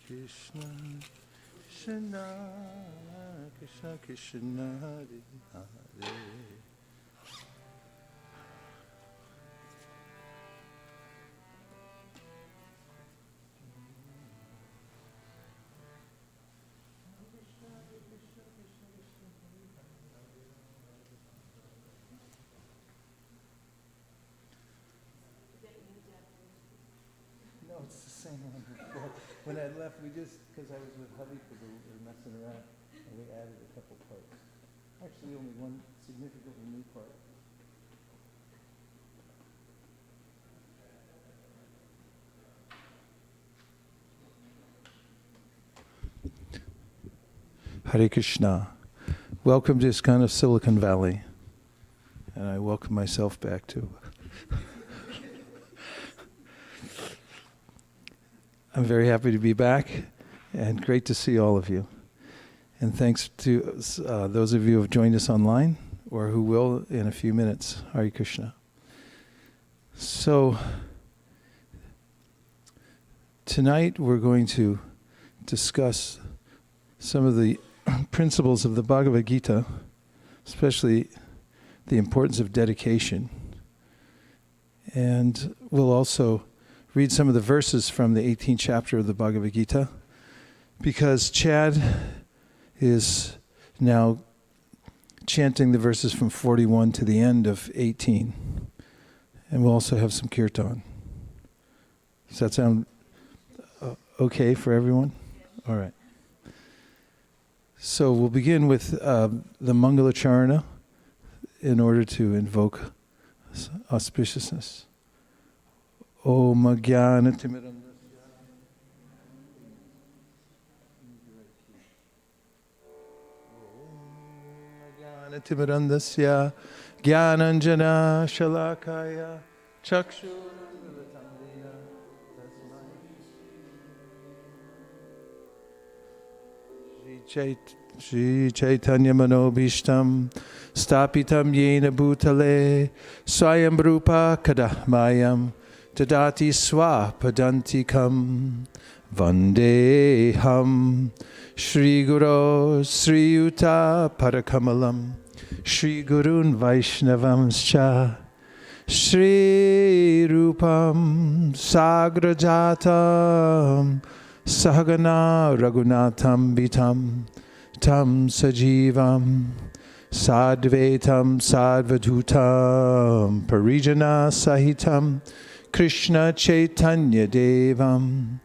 Krishna Krishna Krishna Krishna Hare Hare. No, it's the same one. When I left, because I was with hubby because we were messing around, and we added a couple parts. Actually, only one significantly new part. Hare Krishna. Welcome to ISKCON of Silicon Valley. And I welcome myself back too. I'm very happy to be back and great to see all of you. And thanks to those of you who have joined us online or who will in a few minutes. Hare Krishna. So, tonight we're going to discuss some of the principles of the Bhagavad Gita, especially the importance of dedication. And we'll also read some of the verses from the 18th chapter of the Bhagavad Gita, because Chad is now chanting the verses from 41 to the end of 18. And we'll also have some kirtan. Does that sound okay for everyone? All right. So we'll begin with the Mangala Charana in order to invoke auspiciousness. Om Jnana Timirandasya Jnananjana Shalakaya Chakshurunmilatam Shri Chaitanya Manobhishtam Stapitam Yena Bhutale Swayam Rupa Kadahmayam Tadati Swapadantikam Vandeham Shri Guru Sri Yuta Parakamalam Shri Gurun Vaishnavamscha Shri Rupam Sagrajatam Sahagana Raghunatham Vitam Tam Sajivam Sadvetam Sadvadutam Parijana Sahitam Krishna Chaitanya Devam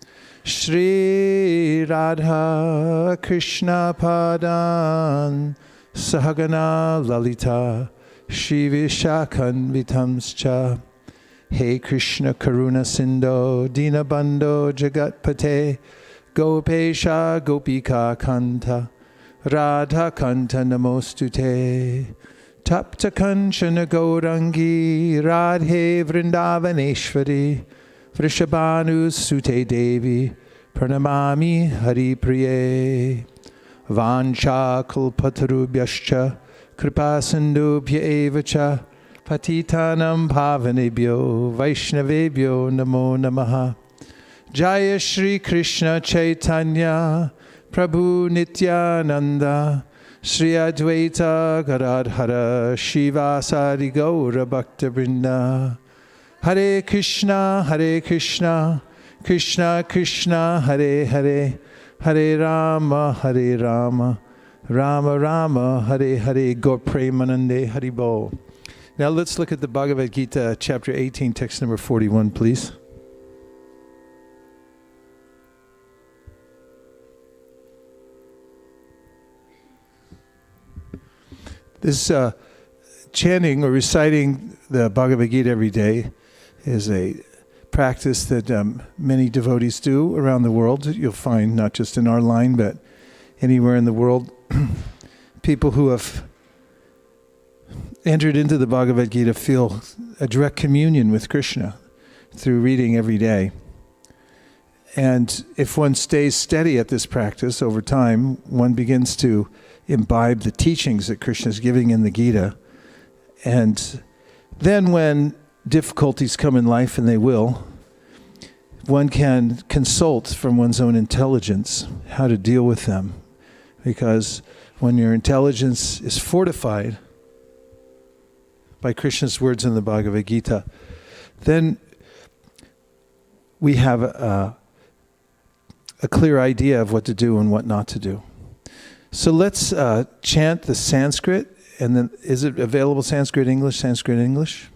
Shri Radha Krishna Padan Sahagana Lalita Shri Vishakanvitamscha Hey Krishna Karuna Sindho Dinabandho Jagatpate Gopesha Gopika Kanta Radha Kanta Namostute Tapta Kanchana Gaurangi Radhe Vrindavaneshwari Vrishabhanu Sute Devi Pranamami Hari Priye Vancha Kalpatarubhyascha Kripa Sindhubhya Evacha Patitanam Bhavanebhyo Vaishnavebhyo Namo Namaha Jaya Shri Krishna Chaitanya Prabhu Nityananda Shri Advaita Gadadhara Shivasari Gaura Bhakta Vrinda Hare Krishna Krishna Krishna Hare Hare Hare Rama Rama Rama Hare Hare Gaur Premanande Hari Bo. Now let's look at the Bhagavad Gita chapter 18 text number 41 please. This chanting or reciting the Bhagavad Gita every day is a practice that many devotees do around the world. You'll find not just in our line, but anywhere in the world, people who have entered into the Bhagavad Gita feel a direct communion with Krishna through reading every day. And if one stays steady at this practice over time, one begins to imbibe the teachings that Krishna is giving in the Gita. And then when difficulties come in life, and they will, one can consult from one's own intelligence how to deal with them. Because when your intelligence is fortified by Krishna's words in the Bhagavad Gita, then we have a clear idea of what to do and what not to do. So let's chant the Sanskrit, and then is it available Sanskrit English? Sanskrit English?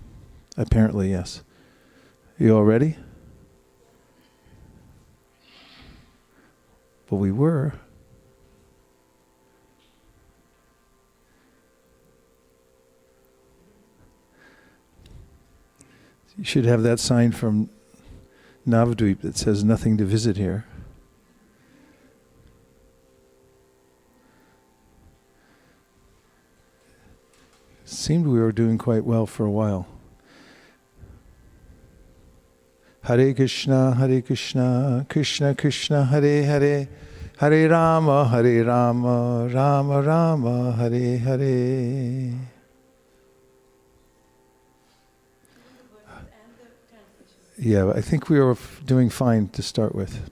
Apparently, yes. You all ready? Well, we were. You should have that sign from Navadvip that says nothing to visit here. Seemed we were doing quite well for a while. Hare Krishna, Krishna Krishna, Hare Hare, Hare Rama, Rama Rama, Hare Hare. Yeah, I think we were doing fine to start with.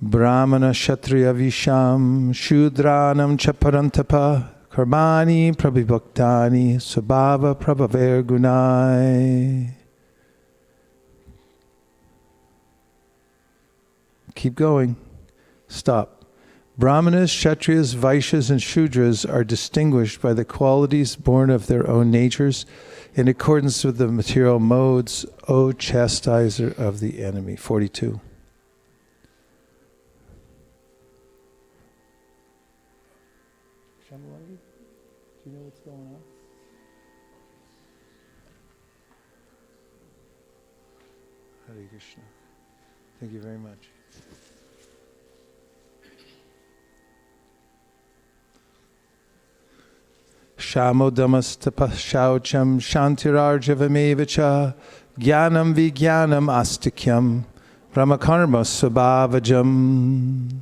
Brahmana Kshatriya Visham Shudranam Chaparantapa Karmani Prabhibhaktani Sabhava Prabhaver Gunai. Keep going. Stop. Brahmanas, Kshatriyas, Vaishyas, and Shudras are distinguished by the qualities born of their own natures in accordance with the material modes, O chastiser of the enemy. 42. Shamalangi, do you know what's going on? Hare Krishna. Thank you very much. Shamodamastapa shaucham shantirarjavamevacha jnanam vijnanam astikyam brahmakarma sabhavajam.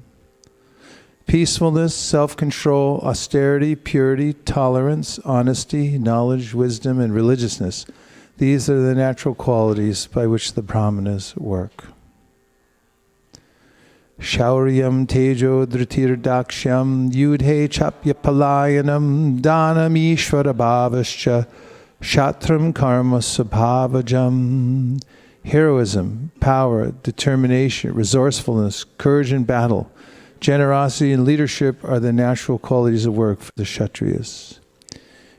Peacefulness, self-control, austerity, purity, tolerance, honesty, knowledge, wisdom, and religiousness. These are the natural qualities by which the brahmanas work. Shauryam tejo dhritir dakshyam yudhe chapya palayanam dhanam ishvara bhavascha shatram karma sabhavajam. Heroism, power, determination, resourcefulness, courage in battle, generosity and leadership are the natural qualities of work for the Kshatriyas.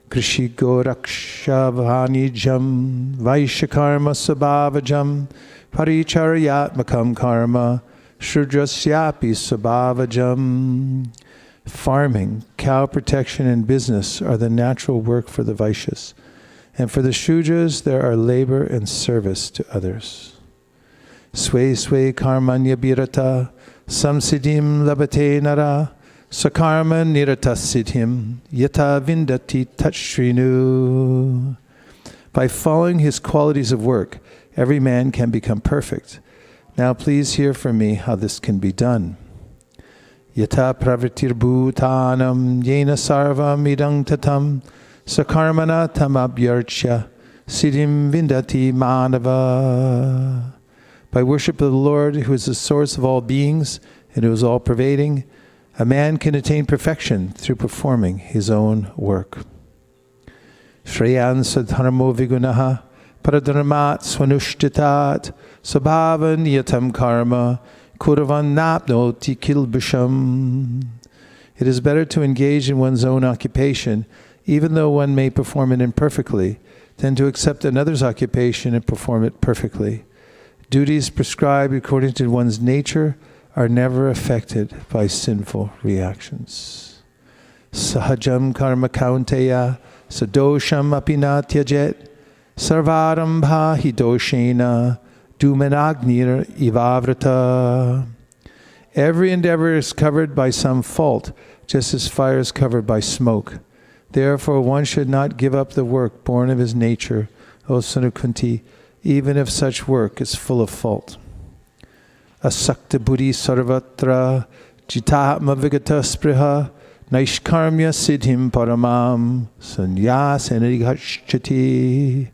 Krishi goraksha vanijam vaishyakarma sabhavajam paricharyatmakam karma Shudrasyapi sabhavajam. Farming, cow protection, and business are the natural work for the Vaishyas. And for the Shudras, there are labor and service to others. Sway sway karmanya birata samsiddhim labate nara sakarma nirata siddhim yata vindati tachrinu. By following his qualities of work, every man can become perfect. Now please hear from me how this can be done. Yata pravritir bhutanam yena sarvam idang tatam sakarmana tamabhyarchya siddhim vindati manava. By worship of the Lord, who is the source of all beings and who is all-pervading, a man can attain perfection through performing his own work. Shreyan sadharmo vigunaha paradharmat swanushthitat sabhava niyatam karma kuravan napnoti kilbisham. It is better to engage in one's own occupation, even though one may perform it imperfectly, than to accept another's occupation and perform it perfectly. Duties prescribed according to one's nature are never affected by sinful reactions. Sahajam karma kaunteya sadosham apina tyajet sarvarambha hidoshena Dumanagnir ivavrata. Every endeavor is covered by some fault, just as fire is covered by smoke. Therefore, one should not give up the work born of his nature, O son of Kunti, even if such work is full of fault. Asakta buddhi sarvatra jitahatma vigata spriha naishkarmya siddhim paramam sannyas enigachati.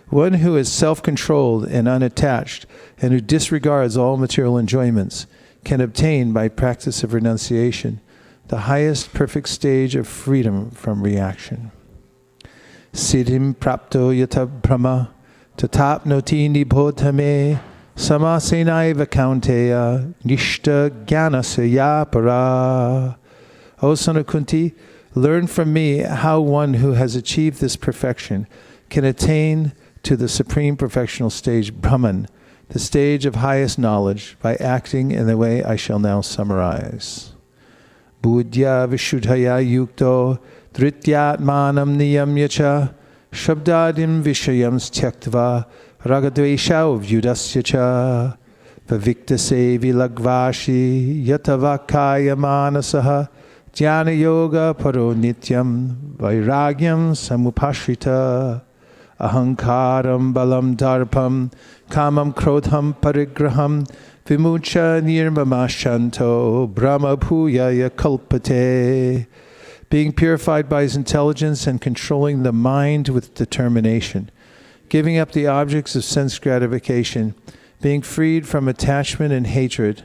One who is self-controlled and unattached, and who disregards all material enjoyments, can obtain, by practice of renunciation, the highest perfect stage of freedom from reaction. Siddhim prapto yata brahma tatapnoti nibodhame samasenaiva kaunteya nishta jnanasya para. O son of Kunti, learn from me how one who has achieved this perfection can attain to the supreme perfectional stage, Brahman, the stage of highest knowledge, by acting in the way I shall now summarize. Buddhya vishuddhaya yukto dhrityatmanam niyamya cha shabdadim vishayam styaktva ragadvesha vyudasya cha vaviktase vilagvashi yatavakaya manasaha jnana yoga paro nityam vairagyam samupashrita ahankaram balam darpam kamam krodham parigraham vimucha nirmamashanto brahma bhuyaya kalpate. Being purified by his intelligence and controlling the mind with determination, giving up the objects of sense gratification, being freed from attachment and hatred,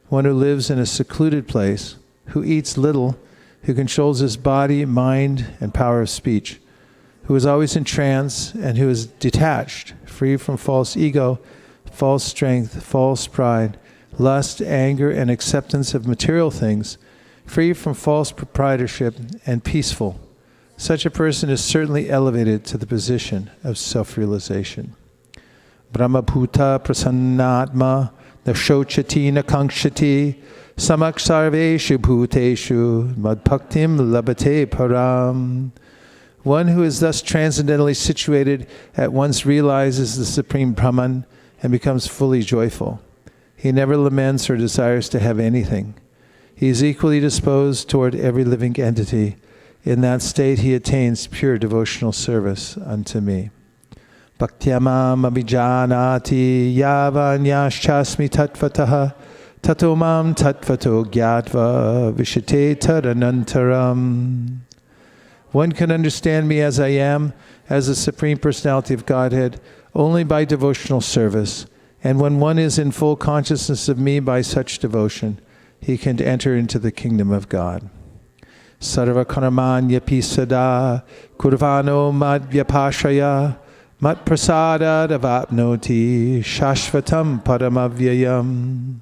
one who lives in a secluded place, who eats little, who controls his body, mind, and power of speech, who is always in trance, and who is detached, free from false ego, false strength, false pride, lust, anger, and acceptance of material things, free from false proprietorship, and peaceful. Such a person is certainly elevated to the position of self-realization. Brahmabhuta prasannatma nashochati nakangshati samak sarveshu bhuteshu madbhaktim labate param. One who is thus transcendentally situated at once realizes the supreme Brahman and becomes fully joyful. He never laments or desires to have anything. He is equally disposed toward every living entity. In that state he attains pure devotional service unto me. Bhaktyamam abhijanati yavanyaschasmi tatvataha tatomam tatvato gyatva vishate tadanantaram. One can understand me as I am, as the Supreme Personality of Godhead, only by devotional service. And when one is in full consciousness of me by such devotion, he can enter into the kingdom of God. Sarva karmanyapi sada kurvano madvyapashraya mat prasada davapnoti shashvatam paramavyayam.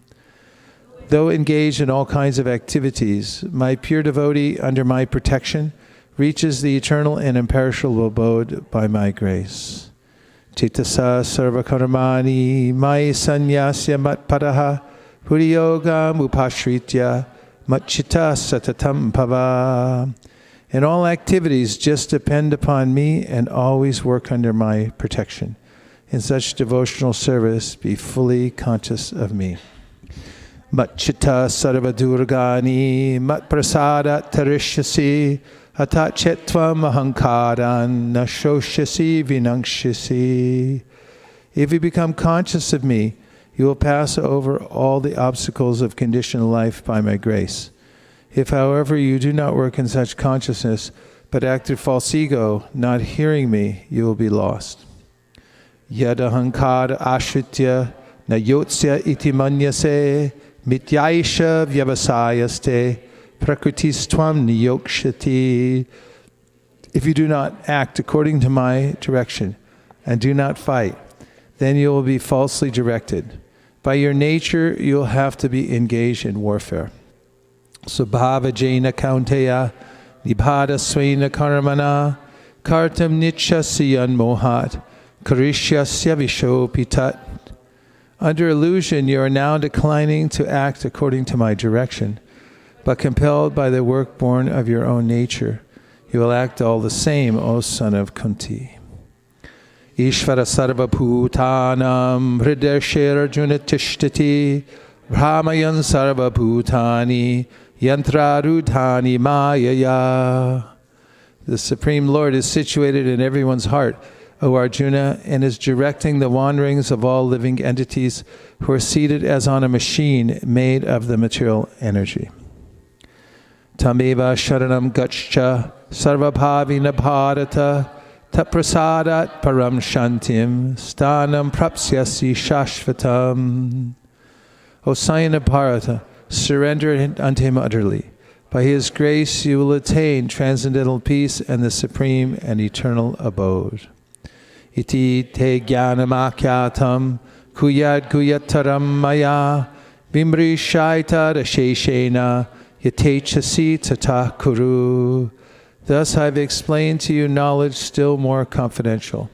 Though engaged in all kinds of activities, my pure devotee under my protection reaches the eternal and imperishable abode by my grace. Chitasa sarva karmani mai sanyasya matpadaha puriyogam upashritya matchita satatam pava. In all activities, just depend upon me and always work under my protection. In such devotional service, be fully conscious of me. Matchita sarva durgani matprasada tarishyasi atachetvam ahankaran nashoshasi vinangshasi. If you become conscious of me, you will pass over all the obstacles of conditional life by my grace. If, however, you do not work in such consciousness, but act through false ego, not hearing me, you will be lost. Yadahankara ashritya na yotsya iti manyase mityaisha vyavasayaste prakritistvam niyokshati. If you do not act according to my direction and do not fight, then you will be falsely directed. By your nature, you'll have to be engaged in warfare. Subhava jena kaunteya nibhada swena karmana kartam nichasyan mohat karishyasya vishopitat. Under illusion, you are now declining to act according to my direction, but compelled by the work born of your own nature, you will act all the same, O son of Kunti. Ishvara sarva bhutanam hrideshir arjuna tishtati brahmayan sarva bhutani yantrarudhani mayaya. The Supreme Lord is situated in everyone's heart, O Arjuna, and is directing the wanderings of all living entities who are seated as on a machine made of the material energy. Tameva sharanam gaccha sarvabhavina bharata Taprasadat param shantim stanam prapsyasi shashvatam. O Sayana Bharata, surrender unto him utterly. By his grace you will attain transcendental peace and the supreme and eternal abode. Iti te jnanamakyatam kuyad kuyataram maya vimri shaita rasheshena yatechasi tata kuru. Thus I have explained to you knowledge still more confidential.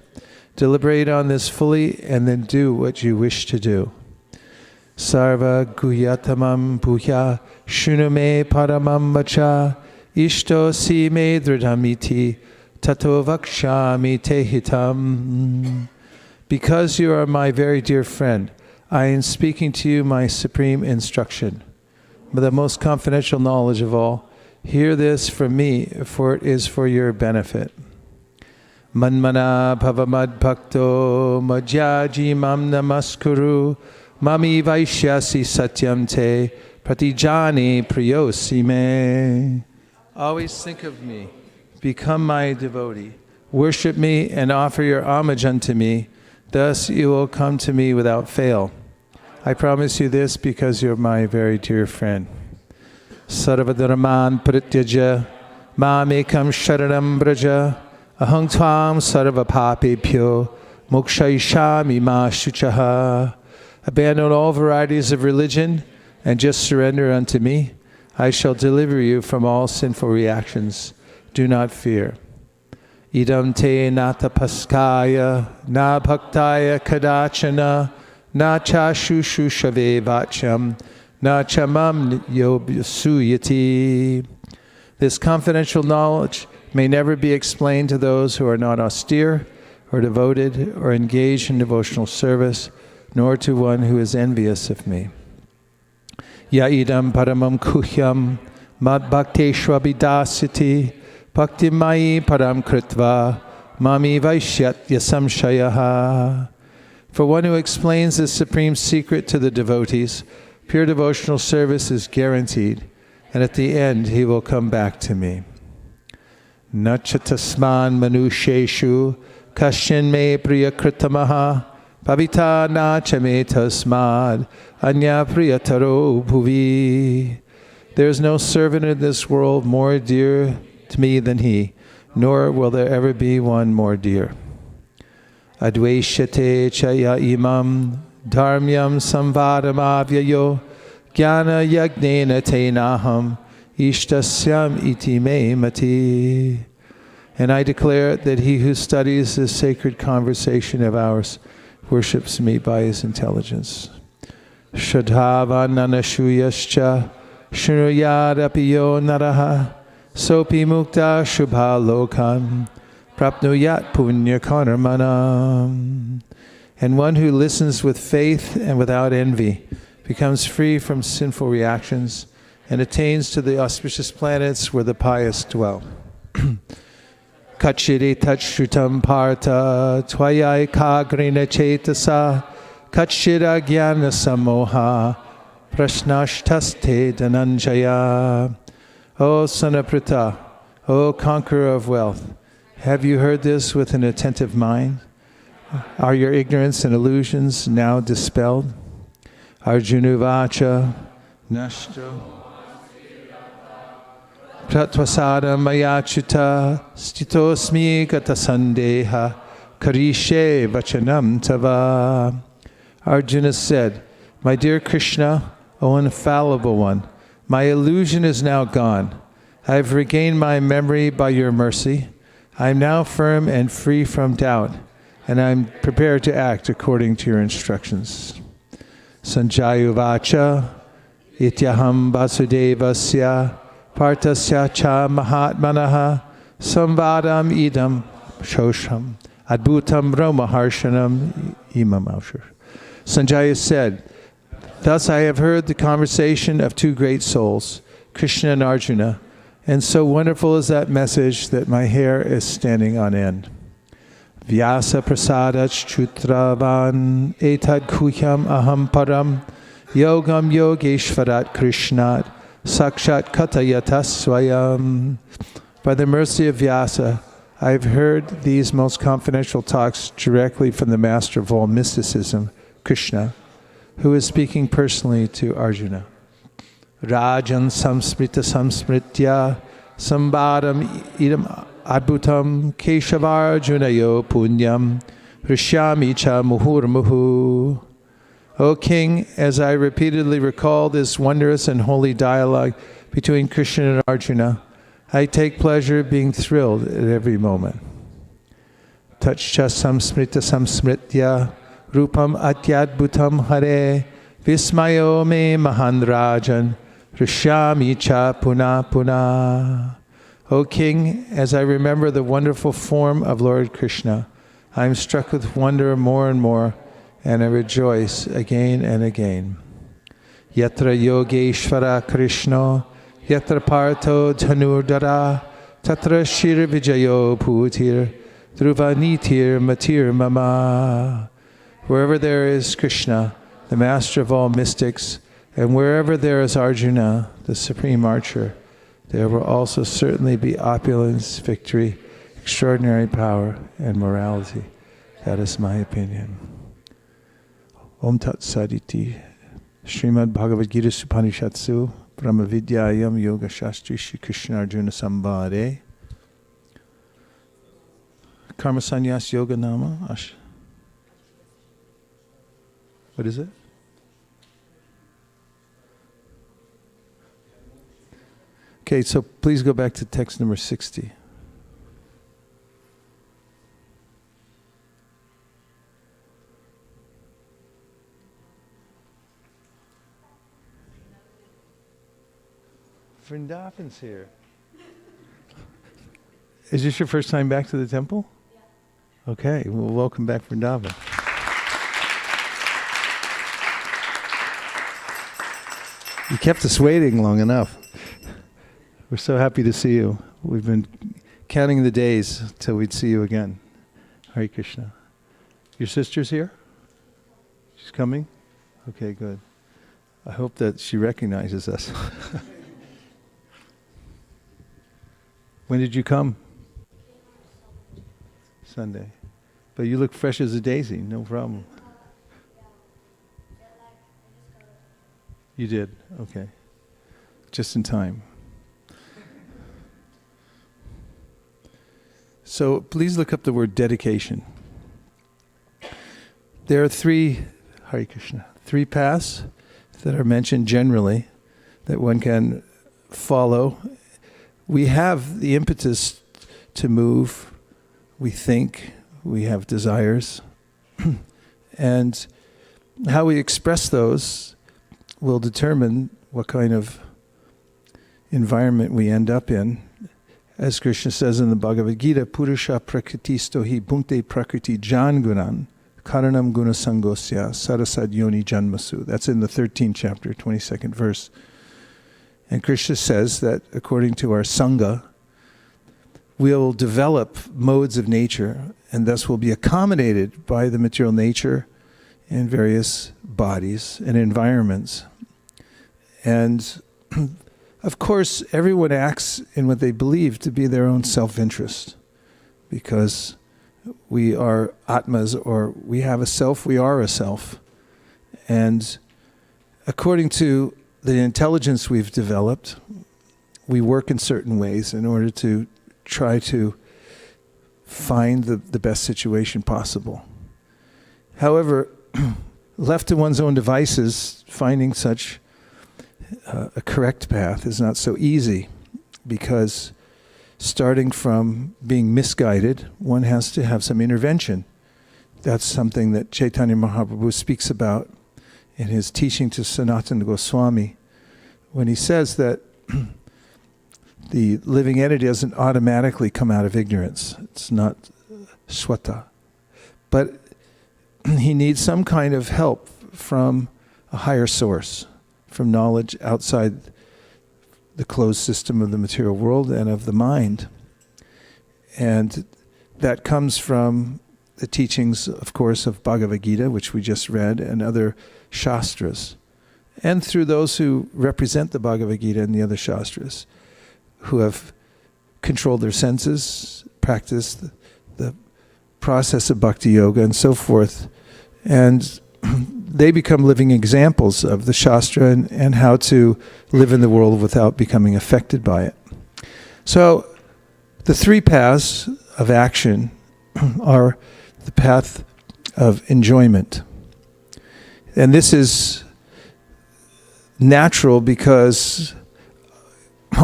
Deliberate on this fully and then do what you wish to do. Sarva guhyatamam bhuya shunume paramam vacha ishto si me dridhamiti tato vakshami te hitam. Because you are my very dear friend, I am speaking to you my supreme instruction, but the most confidential knowledge of all. Hear this from me, for it is for your benefit. Manmana bhavamad bhakto madhyaji mam namaskuru mami vaishyasi satyam te pratijani priyosi me. Always think of me, become my devotee, worship me and offer your homage unto me, thus you will come to me without fail. I promise you this because you're my very dear friend. Sarvadharman prityaja mamekam sharanam braja aham tvam sarvapapebhyo mokshayishami ma shuchaha. Abandon all varieties of religion and just surrender unto me. I shall deliver you from all sinful reactions. Do not fear. Idam te natapaskaya na bhaktaya kadachana na cha shushushave vacham na chamam yobsuyati. This confidential knowledge may never be explained to those who are not austere or devoted or engaged in devotional service, nor to one who is envious of me. Ya idam paramam kuhyam mad bhakteshwabhidasyati bhakti mai param kritva mami vaishyat yasamshayaha. For one who explains this supreme secret to the devotees, pure devotional service is guaranteed, and at the end he will come back to me. Nachatasman manusheshu kashin me priyakritamaha Pavita na chame tasmad anya priyataro bhuvi. There is no servant in this world more dear to me than he, nor will there ever be one more dear. Advaishyate chaya imam dharmyam samvadam avyayo jnana yagnena tenaham ishtasyam iti me mati. And I declare that he who studies this sacred conversation of ours worships me by his intelligence. Shradhava nanashuyascha shrunuyadapiyo naraha sopi mukta shubha lokan prapnuyat punya karmanam. And one who listens with faith and without envy becomes free from sinful reactions and attains to the auspicious planets where the pious dwell. Kachiri tachrutam parta tvayai kagrina chetasa kachira jnana samoha prashnashtaste dhananjaya. O son of Pritha, O conqueror of wealth, have you heard this with an attentive mind? Are your ignorance and illusions now dispelled? Arjunuvacha nashto Pratvasadam mayachuta stitosmi gata sandeha karishe vachanam tava. Arjuna said, my dear Krishna, O infallible one, my illusion is now gone. I have regained my memory by your mercy. I am now firm and free from doubt, and I am prepared to act according to your instructions. Sanjayuvacha ityaham vasudevasya Partasya cha mahatmanaha samvadam idam shosham adbhutam brahmaharshanam imamaushur. Sanjaya said, thus I have heard the conversation of two great souls, Krishna and Arjuna, and so wonderful is that message that my hair is standing on end. Vyasa prasadach chutravan etad kuhyam aham param yogam yogeshvarat krishnat Sakshat Katayata Swayam. By the mercy of Vyasa, I've heard these most confidential talks directly from the master of all mysticism, Krishna, who is speaking personally to Arjuna. Rajan samsmrita samsmritya sambadam idam adbhutam keshavarjunayo punyam rishyami cha muhurmuhu. O King, as I repeatedly recall this wondrous and holy dialogue between Krishna and Arjuna, I take pleasure being thrilled at every moment. Tachcha samsmrita samsmritya rupam atyadbhutam hare vismayo me mahan rajan rishyami cha puna puna. O King, as I remember the wonderful form of Lord Krishna, I am struck with wonder more and more, and I rejoice again and again. Yatra yogeshvara Krishna, yatra partho dhanurdara, tatra shir vijayo bhutir, dhruva nitir matir mama. Wherever there is Krishna, the master of all mystics, and wherever there is Arjuna, the supreme archer, there will also certainly be opulence, victory, extraordinary power, and morality. That is my opinion. Om Tat Saditi, Srimad Bhagavad Gita Upanishatsu, Brahma Vidyayam Yoga Shastri Shri Krishna Arjuna Sambhade. Karma Sannyas Yoga Nama. What is it? Okay, so please go back to text number 60. Vrindavan's here. Is this your first time back to the temple? Yeah. Okay, well, welcome back, Vrindavan. You kept us waiting long enough. We're so happy to see you. We've been counting the days till we'd see you again. Hare Krishna. Your sister's here? She's coming? Okay, good. I hope that she recognizes us. When did you come? Sunday. But you look fresh as a daisy, no problem. You did? Okay. Just in time. So please look up the word dedication. There are three paths that are mentioned generally that one can follow. We have the impetus to move, we think, we have desires, and how we express those will determine what kind of environment we end up in. As Krishna says in the Bhagavad Gita, Purusha prakritisto hi bhunkte prakriti jan gunan karanam guna sangosya sarasad yoni janmasu. That's in the 13th chapter, 22nd verse. And Krishna says that according to our Sangha, we'll develop modes of nature and thus will be accommodated by the material nature in various bodies and environments. And of course, everyone acts in what they believe to be their own self-interest because we are Atmas, or we have a self, we are a self. And according to the intelligence we've developed, we work in certain ways in order to try to find the best situation possible. However, left to one's own devices, finding such a correct path is not so easy, because starting from being misguided, one has to have some intervention. That's something that Chaitanya Mahaprabhu speaks about in his teaching to Sanatana Goswami, when he says that the living entity doesn't automatically come out of ignorance. It's not swata. But he needs some kind of help from a higher source, from knowledge outside the closed system of the material world and of the mind. And that comes from the teachings, of course, of Bhagavad Gita, which we just read, and other Shastras, and through those who represent the Bhagavad Gita and the other Shastras, who have controlled their senses, practice the process of bhakti yoga and so forth. And they become living examples of the Shastra and how to live in the world without becoming affected by it. So the three paths of action are the path of enjoyment. And this is natural because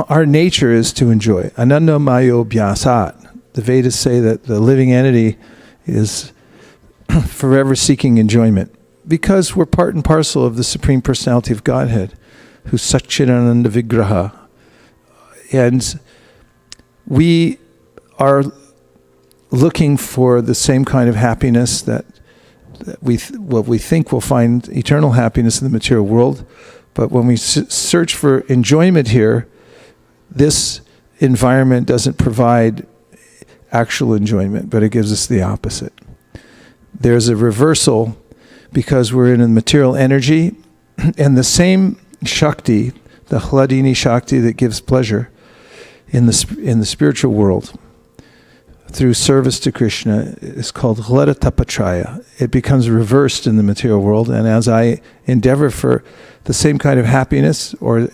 our nature is to enjoy. Ananda mayo bhyasat. The Vedas say that the living entity is forever seeking enjoyment because we're part and parcel of the Supreme Personality of Godhead, who's Satchidananda Vigraha. And we are looking for the same kind of happiness that what we think we'll find eternal happiness in the material world. But when we search for enjoyment here, this environment doesn't provide actual enjoyment, but it gives us the opposite. There's a reversal because we're in a material energy, and the same Shakti, the Hladini Shakti that gives pleasure in the spiritual world through service to Krishna is called Hlada Tapatraya. It becomes reversed in the material world, and as I endeavor for the same kind of happiness or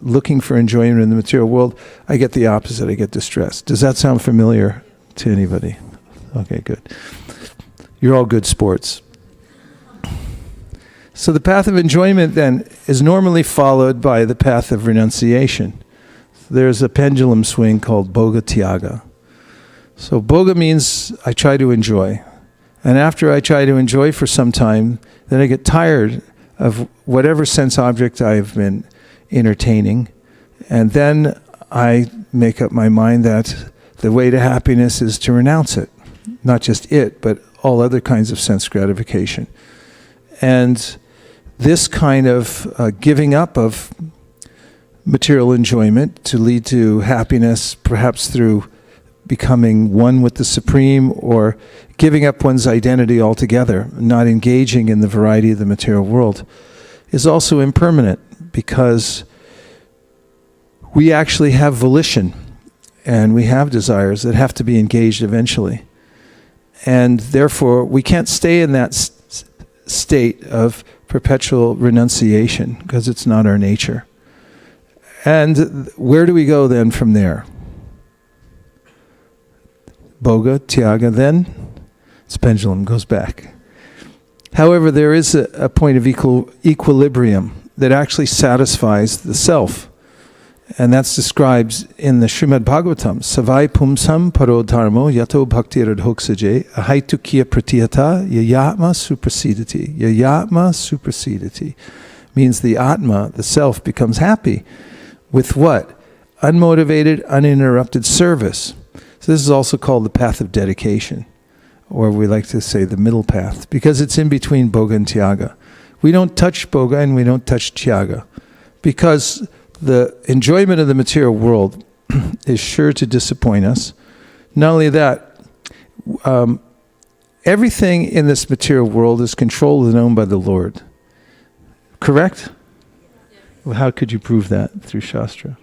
looking for enjoyment in the material world, I get the opposite. I get distressed. Does that sound familiar to anybody? Okay, good. You're all good sports. So the path of enjoyment then is normally followed by the path of renunciation. There's a pendulum swing called Bhoga Tyaga. So Bhoga means I try to enjoy. And after I try to enjoy for some time, then I get tired of whatever sense object I've been entertaining. And then I make up my mind that the way to happiness is to renounce it. Not just it, but all other kinds of sense gratification. And this kind of giving up of material enjoyment to lead to happiness, perhaps through becoming one with the Supreme or giving up one's identity altogether, not engaging in the variety of the material world, is also impermanent because we actually have volition and we have desires that have to be engaged eventually. And therefore, we can't stay in that state of perpetual renunciation because it's not our nature. And where do we go then from there? Bhoga, Tyaga, then its pendulum goes back. However, there is a point of equilibrium that actually satisfies the self. And that's described in the Srimad Bhagavatam. Savai pumsam paro dharmo yato bhakti radhoksaje ahaitukya pratiyata yayatma suprasidati. Yayatma suprasidati means the atma, the self, becomes happy with what? Unmotivated, uninterrupted service. So this is also called the path of dedication, or we like to say the middle path, because it's in between Bhoga and Tyaga. We don't touch Bhoga and we don't touch Tyaga, because the enjoyment of the material world is sure to disappoint us. Not only that, everything in this material world is controlled and owned by the Lord. Correct? Well, how could you prove that? Through Shastra.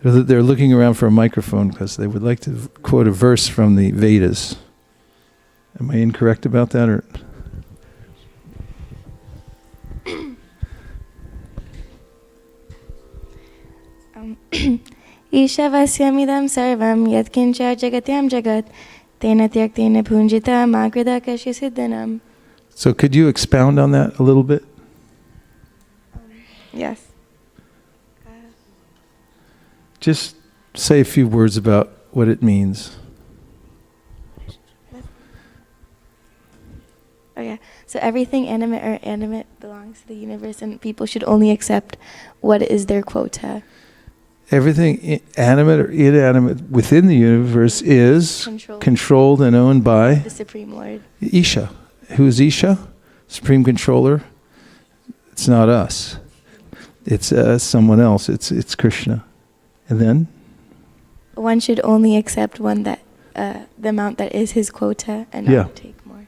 They're looking around for a microphone because they would like to quote a verse from the Vedas. Am I incorrect about that? Or Ishavasyamidam sarvam yatkincha jagatyam jagat tena tyaktena punjita magrida kashisiddhanam. So could you expound on that a little bit? Yes. Just say a few words about what it means. Oh yeah. So everything animate or inanimate belongs to the universe, and people should only accept what is their quota. Everything animate or inanimate within the universe is controlled and owned by the Supreme Lord. Isha. Who's Isha? Supreme Controller. It's not us. It's someone else. It's Krishna. And then? One should only accept the amount that is his quota and not take more.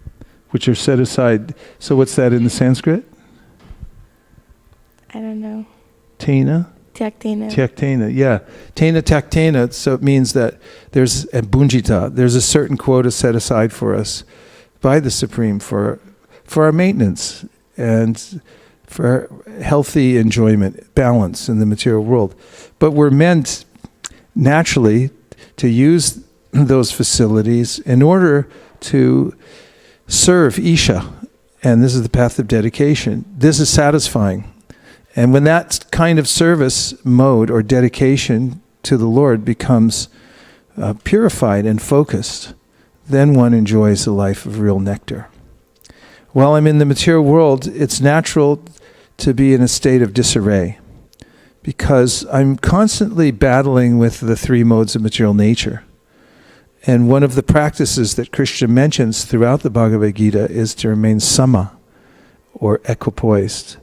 Which are set aside. So what's that in the Sanskrit? I don't know. Tena? Tyaktena. Tyaktena, yeah. Tena taktena, so it means that there's a bunjita, there's a certain quota set aside for us by the Supreme for our maintenance and for healthy enjoyment, balance in the material world. But we're meant naturally to use those facilities in order to serve Isha. And this is the path of dedication. This is satisfying. And when that kind of service mode or dedication to the Lord becomes purified and focused, then one enjoys a life of real nectar. While I'm in the material world, it's natural to be in a state of disarray because I'm constantly battling with the three modes of material nature. And one of the practices that Krishna mentions throughout the Bhagavad Gita is to remain sama, or equipoised,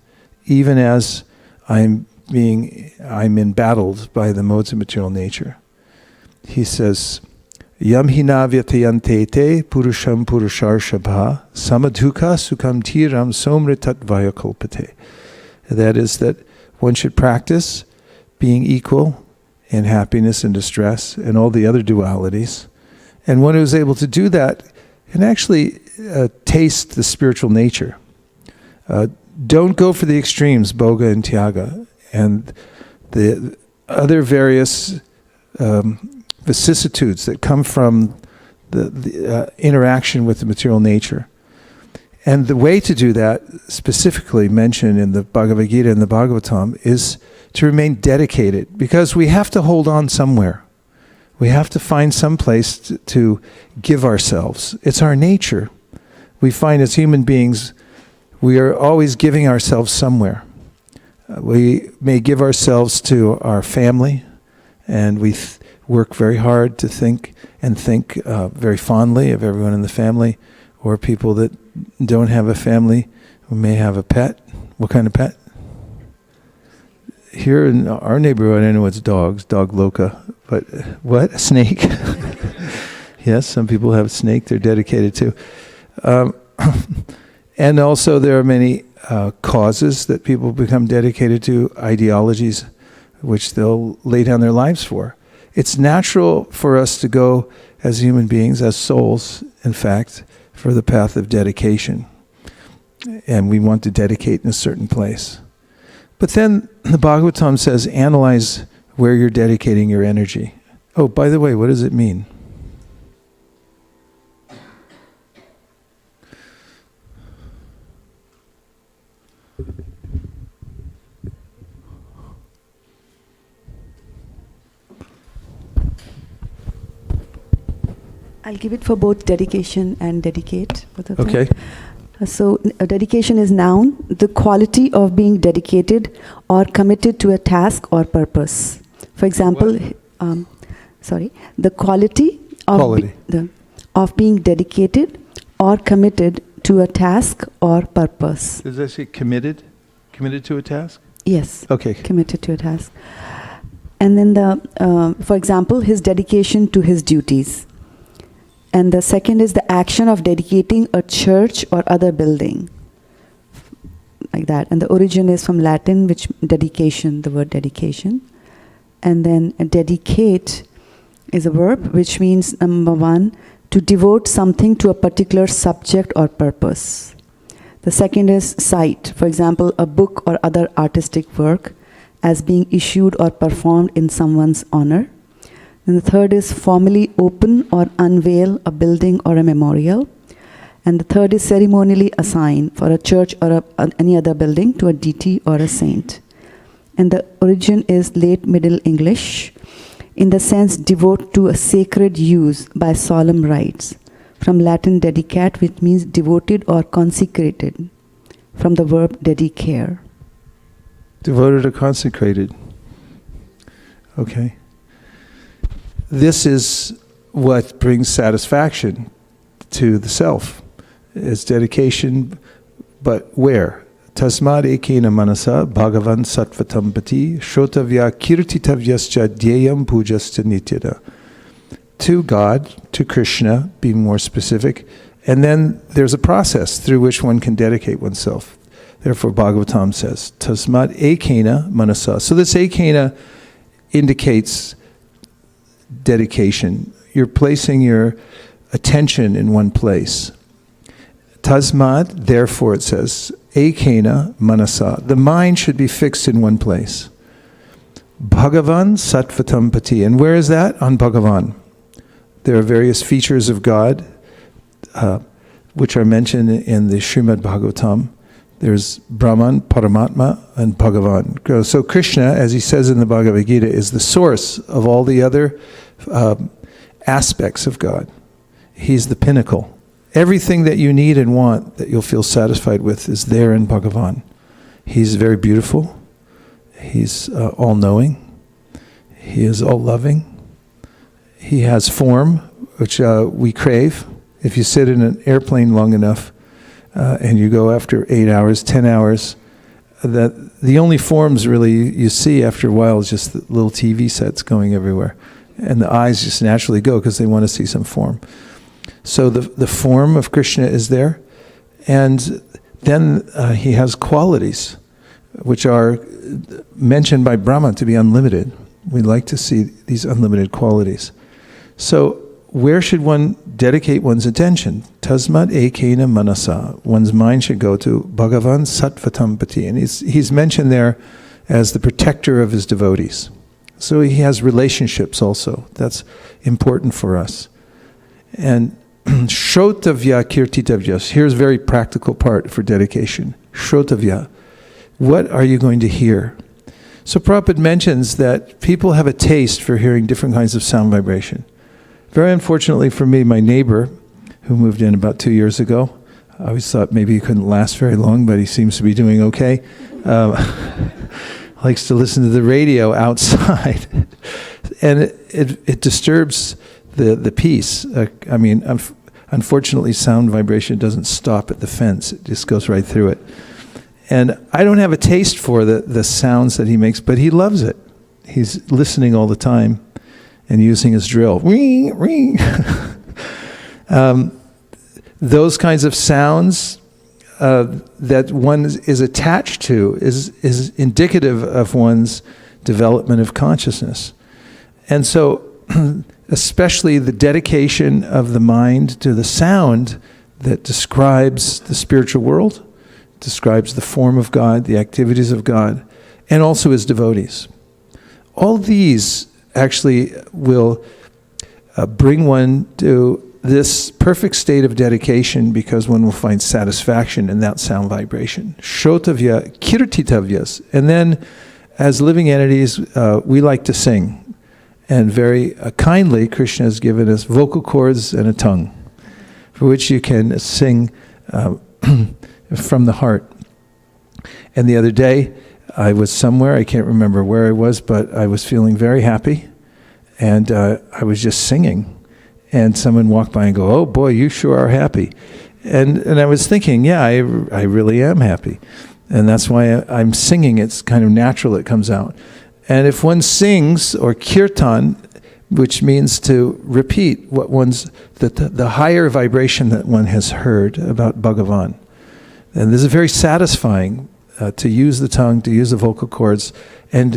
even as I'm embattled by the modes of material nature. He says, Yam hina vyatayante purusham purusharshabha samadhuka sukham tiram somritat vayakalpate. That is that one should practice being equal in happiness and distress and all the other dualities. And one who is able to do that can actually taste the spiritual nature. Don't go for the extremes, Bhoga and Tyaga, and the other various vicissitudes that come from the interaction with the material nature. And the way to do that, specifically mentioned in the Bhagavad Gita and the Bhagavatam, is to remain dedicated, because we have to hold on somewhere. We have to find some place to give ourselves. It's our nature. We find as human beings, we are always giving ourselves somewhere. We may give ourselves to our family, and we work very hard to think very fondly of everyone in the family, or people that don't have a family who may have a pet. What kind of pet? Here in our neighborhood, I know it's dogs, dog loca, but what? A snake? Yes, some people have a snake they're dedicated to. And also there are many causes that people become dedicated to, ideologies which they'll lay down their lives for. It's natural for us to go as human beings, as souls, in fact, for the path of dedication. And we want to dedicate in a certain place. But then the Bhagavatam says, analyze where you're dedicating your energy. Oh, by the way, what does it mean? I'll give it for both dedication and dedicate. Both of them. Okay. So dedication is noun, the quality of being dedicated or committed to a task or purpose. For example, the quality of being dedicated or committed to a task or purpose. Does that say committed? Committed to a task? Yes. Okay. Committed to a task. And then for example, his dedication to his duties. And the second is the action of dedicating a church or other building. Like that. And the origin is from Latin, which dedication, the word dedication. And then dedicate is a verb, which means, number one, to devote something to a particular subject or purpose. The second is cite, for example, a book or other artistic work as being issued or performed in someone's honor. And the third is formally open or unveil a building or a memorial. And the third is ceremonially assign for a church or any other building to a deity or a saint. And the origin is late Middle English, in the sense devote to a sacred use by solemn rites, from Latin dedicat, which means devoted or consecrated, from the verb dedicare. Devoted or consecrated. Okay. This is what brings satisfaction to the self, is dedication, but where? Tasmad ekena manasa bhagavan sattvatam pati shrotavya kirtitavyascha dhyayam pujasta nityada. To God, to Krishna, be more specific, and then there's a process through which one can dedicate oneself. Therefore, Bhagavatam says, Tasmat ekena manasa. So this ekena indicates dedication. You're placing your attention in one place. Tasmat, therefore it says, ekena manasa. The mind should be fixed in one place. Bhagavan Sattvatam Pati. And where is that? On Bhagavan. There are various features of God which are mentioned in the Srimad Bhagavatam. There's Brahman, Paramatma, and Bhagavan. So Krishna, as he says in the Bhagavad Gita, is the source of all the other aspects of God. He's the pinnacle. Everything that you need and want that you'll feel satisfied with is there in Bhagavan. He's very beautiful. He's all-knowing. He is all-loving. He has form, which we crave. If you sit in an airplane long enough and you go after 8 hours, 10 hours, that the only forms really you see after a while is just the little TV sets going everywhere. And the eyes just naturally go because they want to see some form. So the form of Krishna is there. And then he has qualities which are mentioned by Brahma to be unlimited. We like to see these unlimited qualities. So where should one dedicate one's attention? Tasmat ekena manasa. One's mind should go to Bhagavan Sattvatam Pati. And he's mentioned there as the protector of his devotees. So he has relationships also. That's important for us. And Shrotavya Kirtitavya. Here's a very practical part for dedication. Shrotavya. What are you going to hear? So Prabhupada mentions that people have a taste for hearing different kinds of sound vibration. Very unfortunately for me, my neighbor, who moved in about 2 years ago, I always thought maybe he couldn't last very long, but he seems to be doing okay, likes to listen to the radio outside. And it disturbs the peace. Unfortunately, sound vibration doesn't stop at the fence. It just goes right through it. And I don't have a taste for the sounds that he makes, but he loves it. He's listening all the time and using his drill. Ring, ring. Those kinds of sounds that one is attached to is indicative of one's development of consciousness. And so, especially the dedication of the mind to the sound that describes the spiritual world, describes the form of God, the activities of God, and also his devotees. All these actually will bring one to this perfect state of dedication because one will find satisfaction in that sound vibration. Shrotavya, kirtitavyas. And then, as living entities, we like to sing. And very kindly, Krishna has given us vocal cords and a tongue, for which you can sing from the heart. And the other day, I was somewhere, I can't remember where I was, but I was feeling very happy. And I was just singing. And someone walked by and go, "Oh boy, you sure are happy." And I was thinking, yeah, I really am happy. And that's why I'm singing. It's kind of natural, it comes out. And if one sings, or kirtan, which means to repeat what the higher vibration that one has heard about Bhagavan. And this is very satisfying to use the tongue, to use the vocal cords, and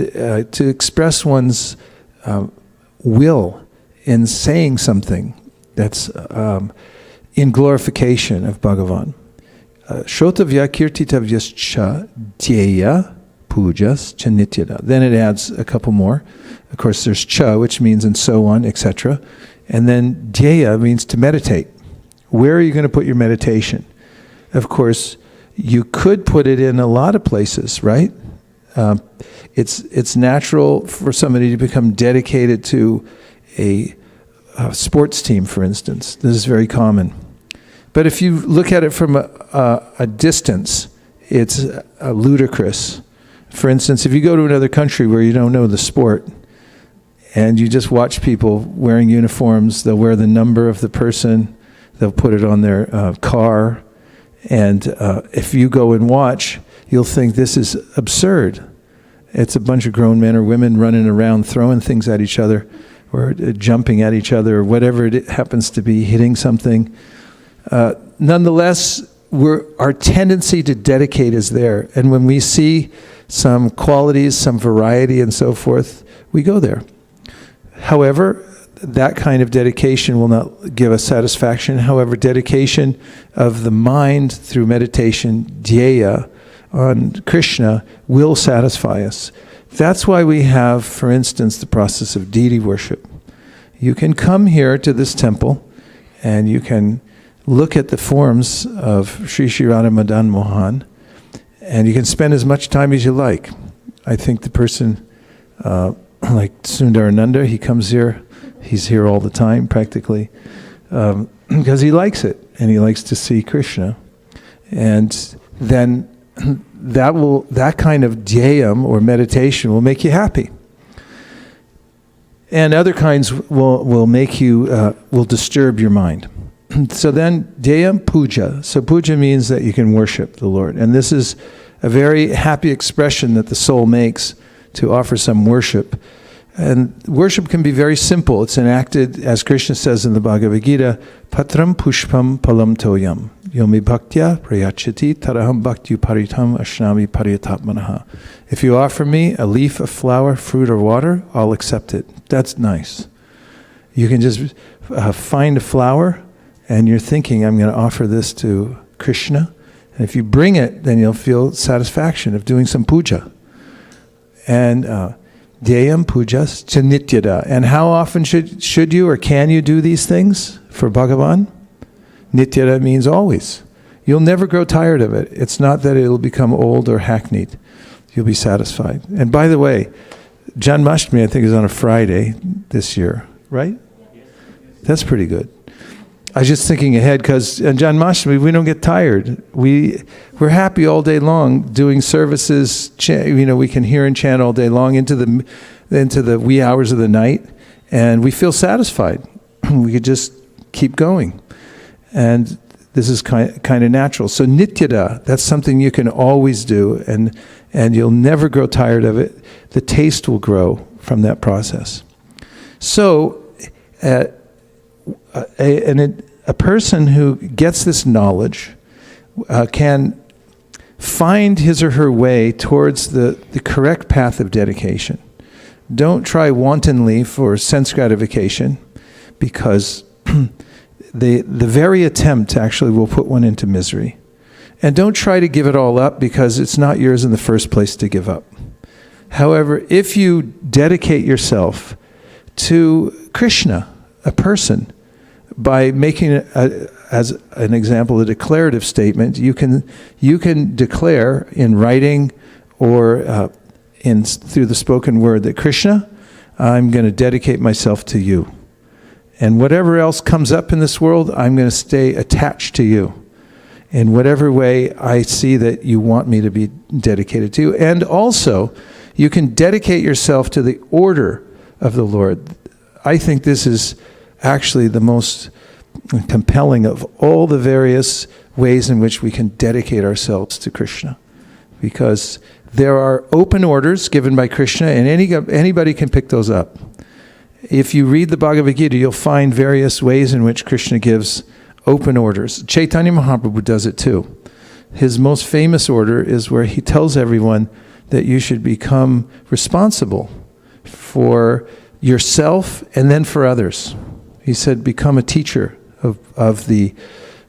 to express one's will in saying something that's in glorification of Bhagavan. Shrotavya kirtitavyascha dhyeya pujas cha nityada. Then it adds a couple more. Of course, there's cha, which means and so on, etc. And then dhyeya means to meditate. Where are you going to put your meditation? Of course, you could put it in a lot of places, right? It's natural for somebody to become dedicated to a sports team, for instance. This is very common. But if you look at it from a distance, it's ludicrous. For instance, if you go to another country where you don't know the sport, and you just watch people wearing uniforms, they'll wear the number of the person, they'll put it on their car, and if you go and watch, you'll think this is absurd. It's a bunch of grown men or women running around throwing things at each other, or jumping at each other, or whatever it happens to be, hitting something. Nonetheless, our tendency to dedicate is there. And when we see some qualities, some variety and so forth, we go there. However, that kind of dedication will not give us satisfaction. However, dedication of the mind through meditation, dhyaya, on Krishna will satisfy us. That's why we have, for instance, the process of deity worship. You can come here to this temple and you can look at the forms of Sri Sri Radha Madan Mohan, and you can spend as much time as you like. I think the person like Sundarananda, he comes here, he's here all the time practically, because he likes it and he likes to see Krishna. And then that kind of dhyayam or meditation will make you happy. And other kinds will make you, will disturb your mind. So then, dhyayam puja. So puja means that you can worship the Lord. And this is a very happy expression that the soul makes to offer some worship. And worship can be very simple. It's enacted, as Krishna says in the Bhagavad Gita, patram pushpam palam toyam. Yomi bhaktya prayachati taraham bhakti paritam ashnami pariyatapmanaha. If you offer me a leaf, a flower, fruit, or water, I'll accept it. That's nice. You can just find a flower and you're thinking, I'm going to offer this to Krishna. And if you bring it, then you'll feel satisfaction of doing some puja. And dhyayam pujas cha nityada. And how often should you or can you do these things for Bhagavan? Nityada means always. You'll never grow tired of it. It's not that it'll become old or hackneyed. You'll be satisfied. And by the way, Janmashtami, I think, is on a Friday this year, right? That's pretty good. I was just thinking ahead because on Janmashtami, we don't get tired. We're happy all day long doing services. We can hear and chant all day long into the wee hours of the night, and we feel satisfied. We could just keep going. And this is kind of natural. So nityada, that's something you can always do, and you'll never grow tired of it. The taste will grow from that process. So a person who gets this knowledge can find his or her way towards the correct path of dedication. Don't try wantonly for sense gratification, because the very attempt actually will put one into misery. And don't try to give it all up, because it's not yours in the first place to give up. However, if you dedicate yourself to Krishna, a person, by making, as an example, a declarative statement, you can declare in writing or through the spoken word that, Krishna, I'm going to dedicate myself to you. And whatever else comes up in this world, I'm going to stay attached to you in whatever way I see that you want me to be dedicated to you. And also, you can dedicate yourself to the order of the Lord. I think this is actually the most compelling of all the various ways in which we can dedicate ourselves to Krishna. Because there are open orders given by Krishna, and anybody can pick those up. If you read the Bhagavad Gita, you'll find various ways in which Krishna gives open orders. Chaitanya Mahaprabhu does it too. His most famous order is where he tells everyone that you should become responsible for yourself and then for others. He said, become a teacher of the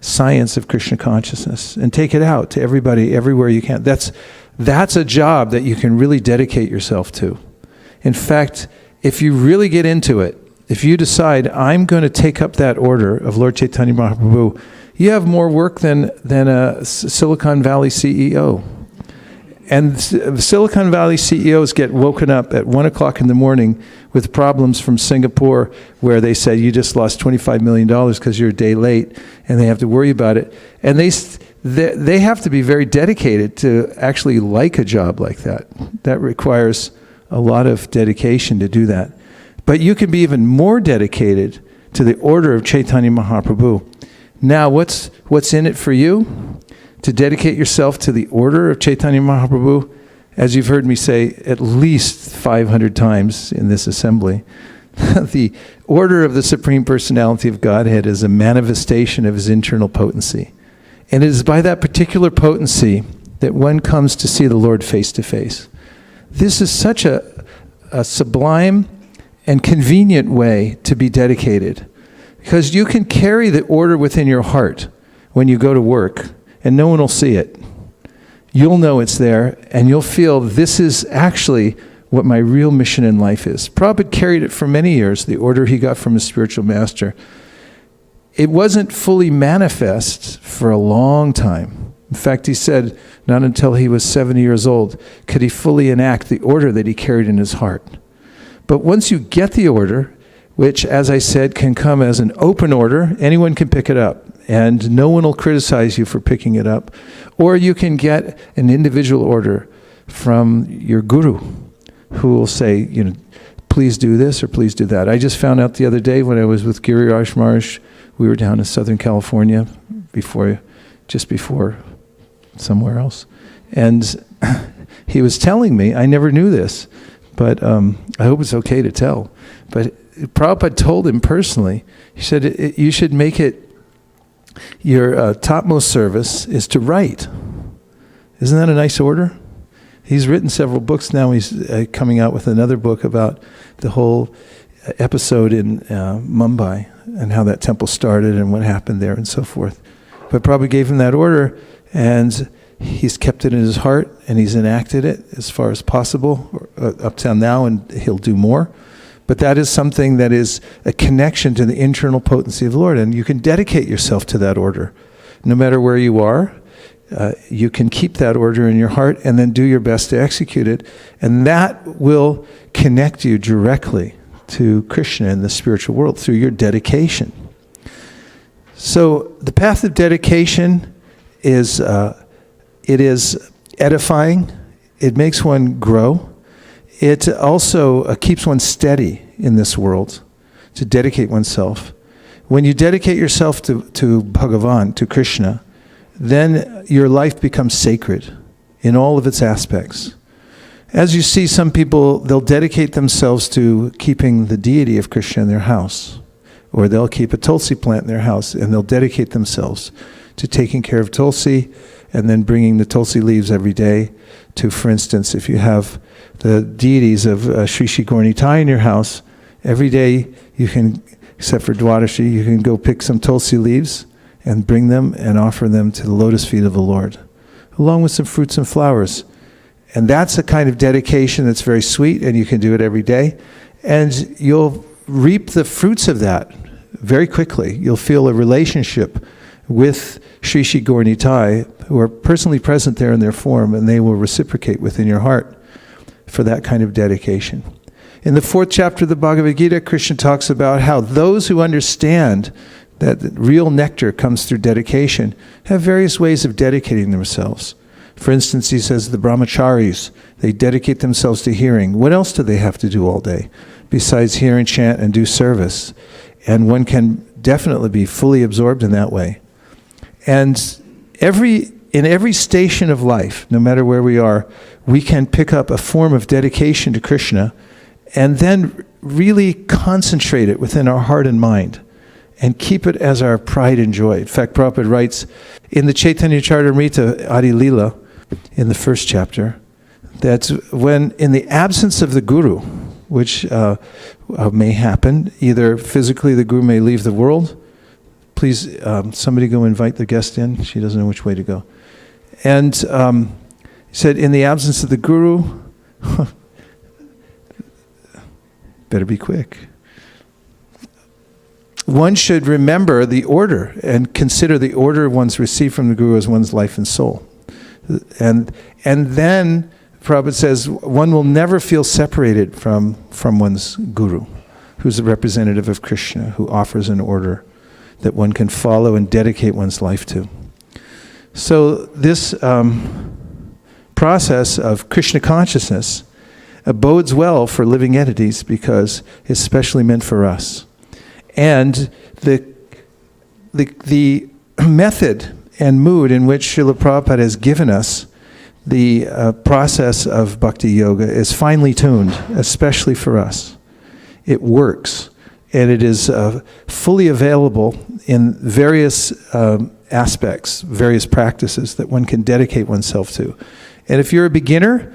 science of Krishna consciousness and take it out to everybody, everywhere you can. That's a job that you can really dedicate yourself to. In fact, if you really get into it, if you decide, I'm going to take up that order of Lord Chaitanya Mahaprabhu, you have more work than a Silicon Valley CEO. And Silicon Valley CEOs get woken up at 1 o'clock in the morning with problems from Singapore, where they say you just lost $25 million because you're a day late, and they have to worry about it. And they have to be very dedicated to actually like a job like that. That requires a lot of dedication to do that. But you can be even more dedicated to the order of Chaitanya Mahaprabhu. Now, what's in it for you? To dedicate yourself to the order of Chaitanya Mahaprabhu, as you've heard me say at least 500 times in this assembly, the order of the Supreme Personality of Godhead is a manifestation of his internal potency. And it is by that particular potency that one comes to see the Lord face to face. This is such a sublime and convenient way to be dedicated, because you can carry the order within your heart when you go to work, and no one will see it. You'll know it's there, and you'll feel this is actually what my real mission in life is. Prabhupada carried it for many years, the order he got from his spiritual master. It wasn't fully manifest for a long time. In fact, he said not until he was 70 years old could he fully enact the order that he carried in his heart. But once you get the order, which, as I said, can come as an open order, anyone can pick it up, and no one will criticize you for picking it up. Or you can get an individual order from your guru, who will say, please do this or please do that. I just found out the other day when I was with Giriraj Maharaj, we were down in Southern California just before somewhere else. And he was telling me, I never knew this, but I hope it's okay to tell. But Prabhupada told him personally, he said, you should make it your topmost service is to write. Isn't that a nice order? He's written several books now. He's coming out with another book about the whole episode in Mumbai and how that temple started and what happened there and so forth. But Prabhupada gave him that order, and he's kept it in his heart, and he's enacted it as far as possible up till now, and he'll do more. But that is something that is a connection to the internal potency of the Lord, and you can dedicate yourself to that order. No matter where you are, you can keep that order in your heart and then do your best to execute it, and that will connect you directly to Krishna in the spiritual world through your dedication. So the path of dedication is it is edifying. It makes one grow. It also keeps one steady in this world to dedicate oneself. When you dedicate yourself to Bhagavan, to Krishna, then your life becomes sacred in all of its aspects. As you see, some people, they'll dedicate themselves to keeping the deity of Krishna in their house, or they'll keep a tulsi plant in their house, and they'll dedicate themselves to taking care of tulsi and then bringing the tulsi leaves every day to, for instance, if you have the deities of Sri Sri Gaur Nitai in your house, every day you can, except for Dwadashi, you can go pick some tulsi leaves and bring them and offer them to the lotus feet of the Lord, along with some fruits and flowers. And that's a kind of dedication that's very sweet, and you can do it every day. And you'll reap the fruits of that very quickly. You'll feel a relationship with Sri Sri Gaur Nitai, who are personally present there in their form, and they will reciprocate within your heart for that kind of dedication. In the 4th chapter of the Bhagavad Gita, Krishna talks about how those who understand that real nectar comes through dedication have various ways of dedicating themselves. For instance, he says the brahmacharis, they dedicate themselves to hearing. What else do they have to do all day besides hear and chant and do service? And one can definitely be fully absorbed in that way. And in every station of life, no matter where we are, we can pick up a form of dedication to Krishna and then really concentrate it within our heart and mind and keep it as our pride and joy. In fact, Prabhupada writes in the Chaitanya Charitamrita Adi Lila, in the 1st chapter, that when in the absence of the guru, which may happen, either physically the guru may leave the world. Please, somebody go invite the guest in. She doesn't know which way to go. And he said, in the absence of the guru, better be quick. One should remember the order and consider the order one's received from the guru as one's life and soul. And then Prabhupada says one will never feel separated from one's guru, who's a representative of Krishna, who offers an order that one can follow and dedicate one's life to. So this process of Krishna consciousness bodes well for living entities because it's specially meant for us. And the method and mood in which Srila Prabhupada has given us the process of bhakti yoga is finely tuned, especially for us. It works, and it is fully available in various aspects, various practices that one can dedicate oneself to. And if you're a beginner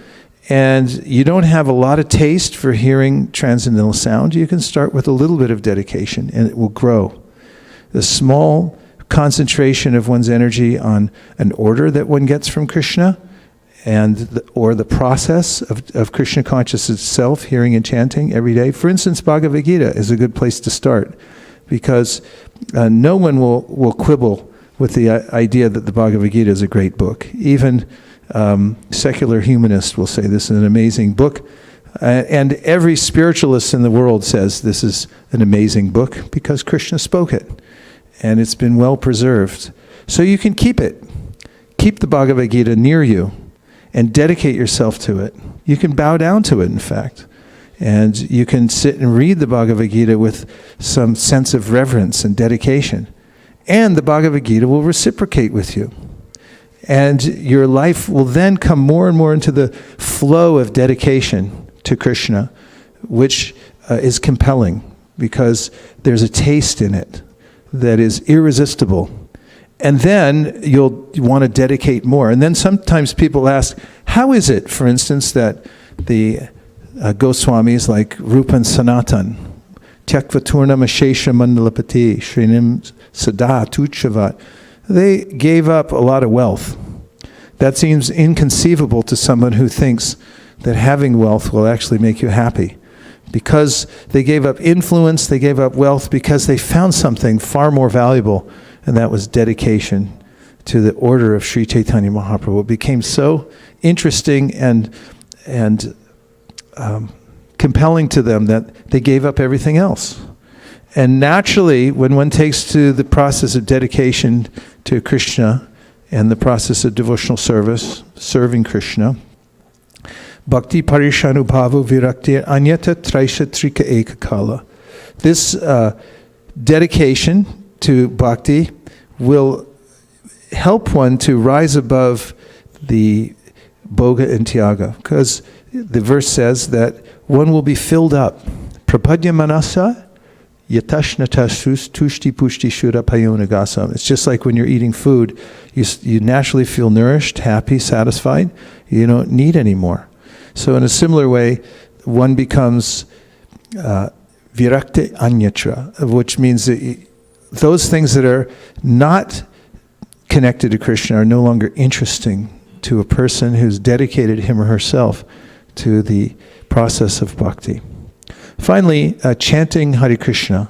and you don't have a lot of taste for hearing transcendental sound, you can start with a little bit of dedication and it will grow. The small concentration of one's energy on an order that one gets from Krishna or the process of Krishna consciousness itself, hearing and chanting every day. For instance, Bhagavad Gita is a good place to start because no one will quibble with the idea that the Bhagavad Gita is a great book. Even secular humanists will say this is an amazing book. And every spiritualist in the world says this is an amazing book because Krishna spoke it. And it's been well preserved. So you can keep it. Keep the Bhagavad Gita near you and dedicate yourself to it. You can bow down to it, in fact. And you can sit and read the Bhagavad Gita with some sense of reverence and dedication. And the Bhagavad Gita will reciprocate with you. And your life will then come more and more into the flow of dedication to Krishna, which is compelling because there's a taste in it that is irresistible. And then you'll want to dedicate more. And then sometimes people ask, how is it, for instance, that the Goswamis like Rupa and Sanatan, Tyakvaturnam Ashesha Mandalapati, Shrinim Sada Tuchavat, they gave up a lot of wealth. That seems inconceivable to someone who thinks that having wealth will actually make you happy. Because they gave up influence, they gave up wealth because they found something far more valuable, and that was dedication to the order of Sri Chaitanya Mahaprabhu. It became so interesting and compelling to them that they gave up everything else. And naturally, when one takes to the process of dedication to Krishna and the process of devotional service, serving Krishna, Bhakti Parishanubhava Virakti Anyata Traisha Trika Ekakala. This dedication to bhakti will help one to rise above the bhoga and tyaga, because the verse says that one will be filled up. Prapadya manasa yatashnatashrus tushti pushti shura payonagasam. It's just like when you're eating food, you naturally feel nourished, happy, satisfied. You don't need any more. So in a similar way, one becomes virakti anyatra, which means that those things that are not connected to Krishna are no longer interesting to a person who's dedicated him or herself to the process of bhakti. Finally, chanting Hare Krishna.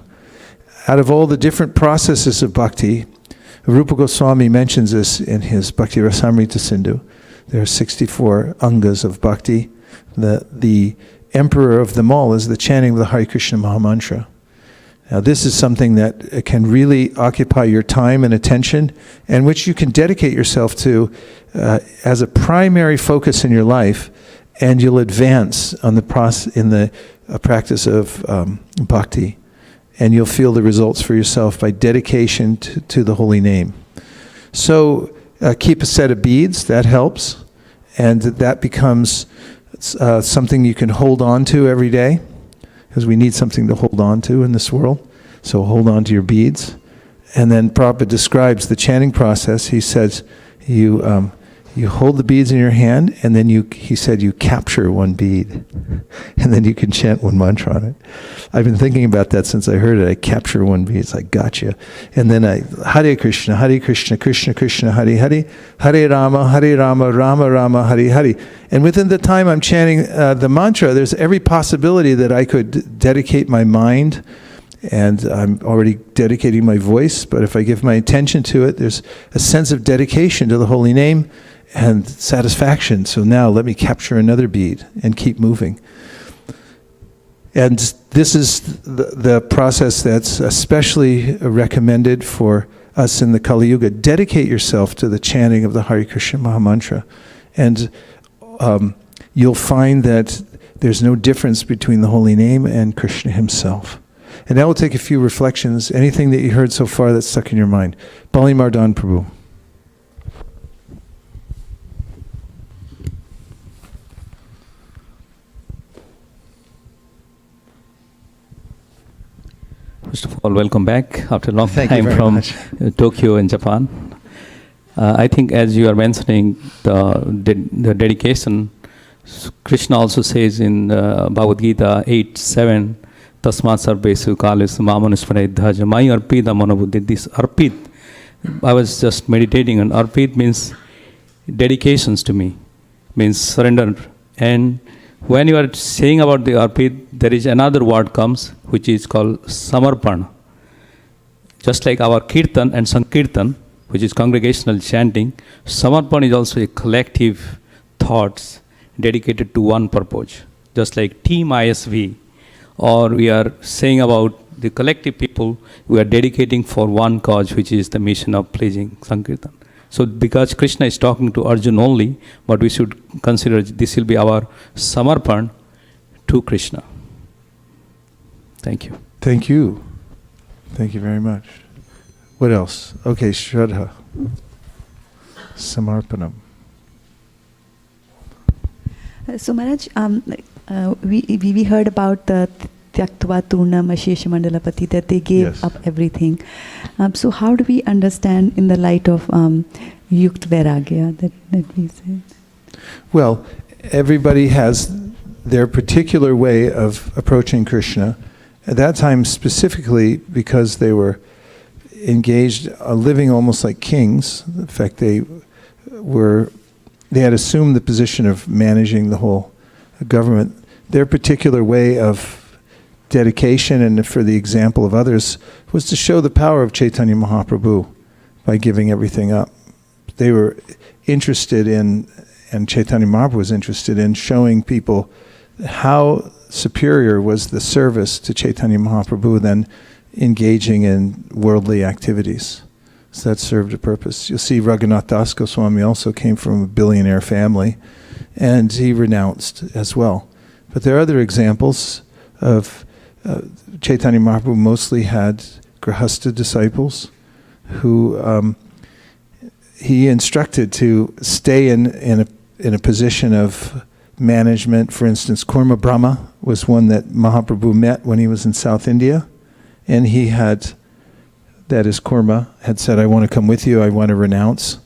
Out of all the different processes of bhakti, Rupa Goswami mentions this in his Bhakti Rasamrita Sindhu. There are 64 angas of bhakti. The emperor of them all is the chanting of the Hare Krishna Mahamantra. Now this is something that can really occupy your time and attention, and which you can dedicate yourself to as a primary focus in your life, and you'll advance on in the practice of bhakti, and you'll feel the results for yourself by dedication to the holy name. So keep a set of beads, that helps, and that becomes something you can hold on to every day, because we need something to hold on to in this world. So hold on to your beads. And then Prabhupada describes the chanting process. He says you hold the beads in your hand, and then he said you capture one bead, and then you can chant one mantra on it. I've been thinking about that since I heard it. I capture one bead. It's like, gotcha. And then Hare Krishna, Krishna Krishna, Hare Hare, Hare Rama, Rama Rama, Hare Hare. And within the time I'm chanting the mantra, there's every possibility that I could dedicate my mind, and I'm already dedicating my voice, but if I give my attention to it, there's a sense of dedication to the holy name and satisfaction. So now let me capture another bead and keep moving. And this is the process that's especially recommended for us in the Kali Yuga. Dedicate yourself to the chanting of the Hare Krishna Mahamantra. And you'll find that there's no difference between the holy name and Krishna himself. And now we'll take a few reflections. Anything that you heard so far that's stuck in your mind. Bali Mardan Prabhu. First of all, welcome back after a long Thank you time very from much. Tokyo in Japan. I think as you are mentioning the dedication, Krishna also says in Bhagavad Gita 8:7, Tasmat sarvesu kalis mamanusparedhaja mai arpita manobuddhi. This arpit, I was just meditating on arpit means dedications to me, means surrender. And when you are saying about the arpit, there is another word comes which is called samarpana. Just like our kirtan and sankirtan, which is congregational chanting, samarpana is also a collective thoughts dedicated to one purpose. Just like Team ISV, or we are saying about the collective people, we are dedicating for one cause, which is the mission of pleasing Sankirtan. So because Krishna is talking to Arjun only, but we should consider this will be our samarpan to Krishna. Thank you. Thank you. Thank you very much. What else? Okay, Shraddha. Samarpanam. So Maharaj, we heard about the Tyaktva Turnam Ashesha Mandalapati, that they gave up everything. So how do we understand in the light of Yukt Vairagya that we say? Well, everybody has their particular way of approaching Krishna. At that time specifically because they were engaged, living almost like kings. In fact, they had assumed the position of managing the whole government. Their particular way of dedication, and for the example of others, was to show the power of Chaitanya Mahaprabhu by giving everything up. They were interested in, and Chaitanya Mahaprabhu was interested in, showing people how superior was the service to Chaitanya Mahaprabhu than engaging in worldly activities. So that served a purpose. You'll see Raghunath Das Goswami also came from a billionaire family, and he renounced as well. But there are other examples of Chaitanya Mahaprabhu mostly had Grihastha disciples who he instructed to stay in a position of management. For instance, Kurma Brahma was one that Mahaprabhu met when he was in South India, and he had, that is Kurma, had said, I want to come with you, I want to renounce.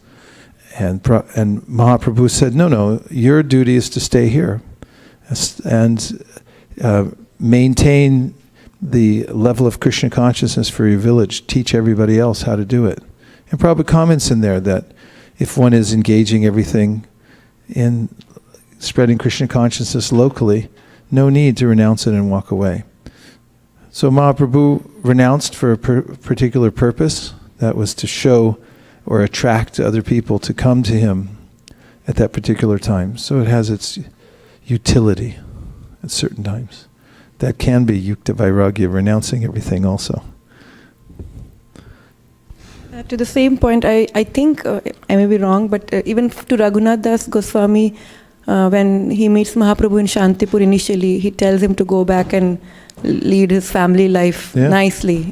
And Mahaprabhu said, no, your duty is to stay here and maintain the level of Krishna consciousness for your village, teach everybody else how to do it. And Prabhupada comments in there that if one is engaging everything in spreading Krishna consciousness locally, no need to renounce it and walk away. So Mahaprabhu renounced for a particular purpose, that was to show or attract other people to come to him at that particular time. So it has its utility at certain times. That can be yukta vairagya, renouncing everything also. To the same point, I think, I may be wrong, but even to Raghunath Das Goswami, when he meets Mahaprabhu in Shantipur initially, he tells him to go back and lead his family life nicely.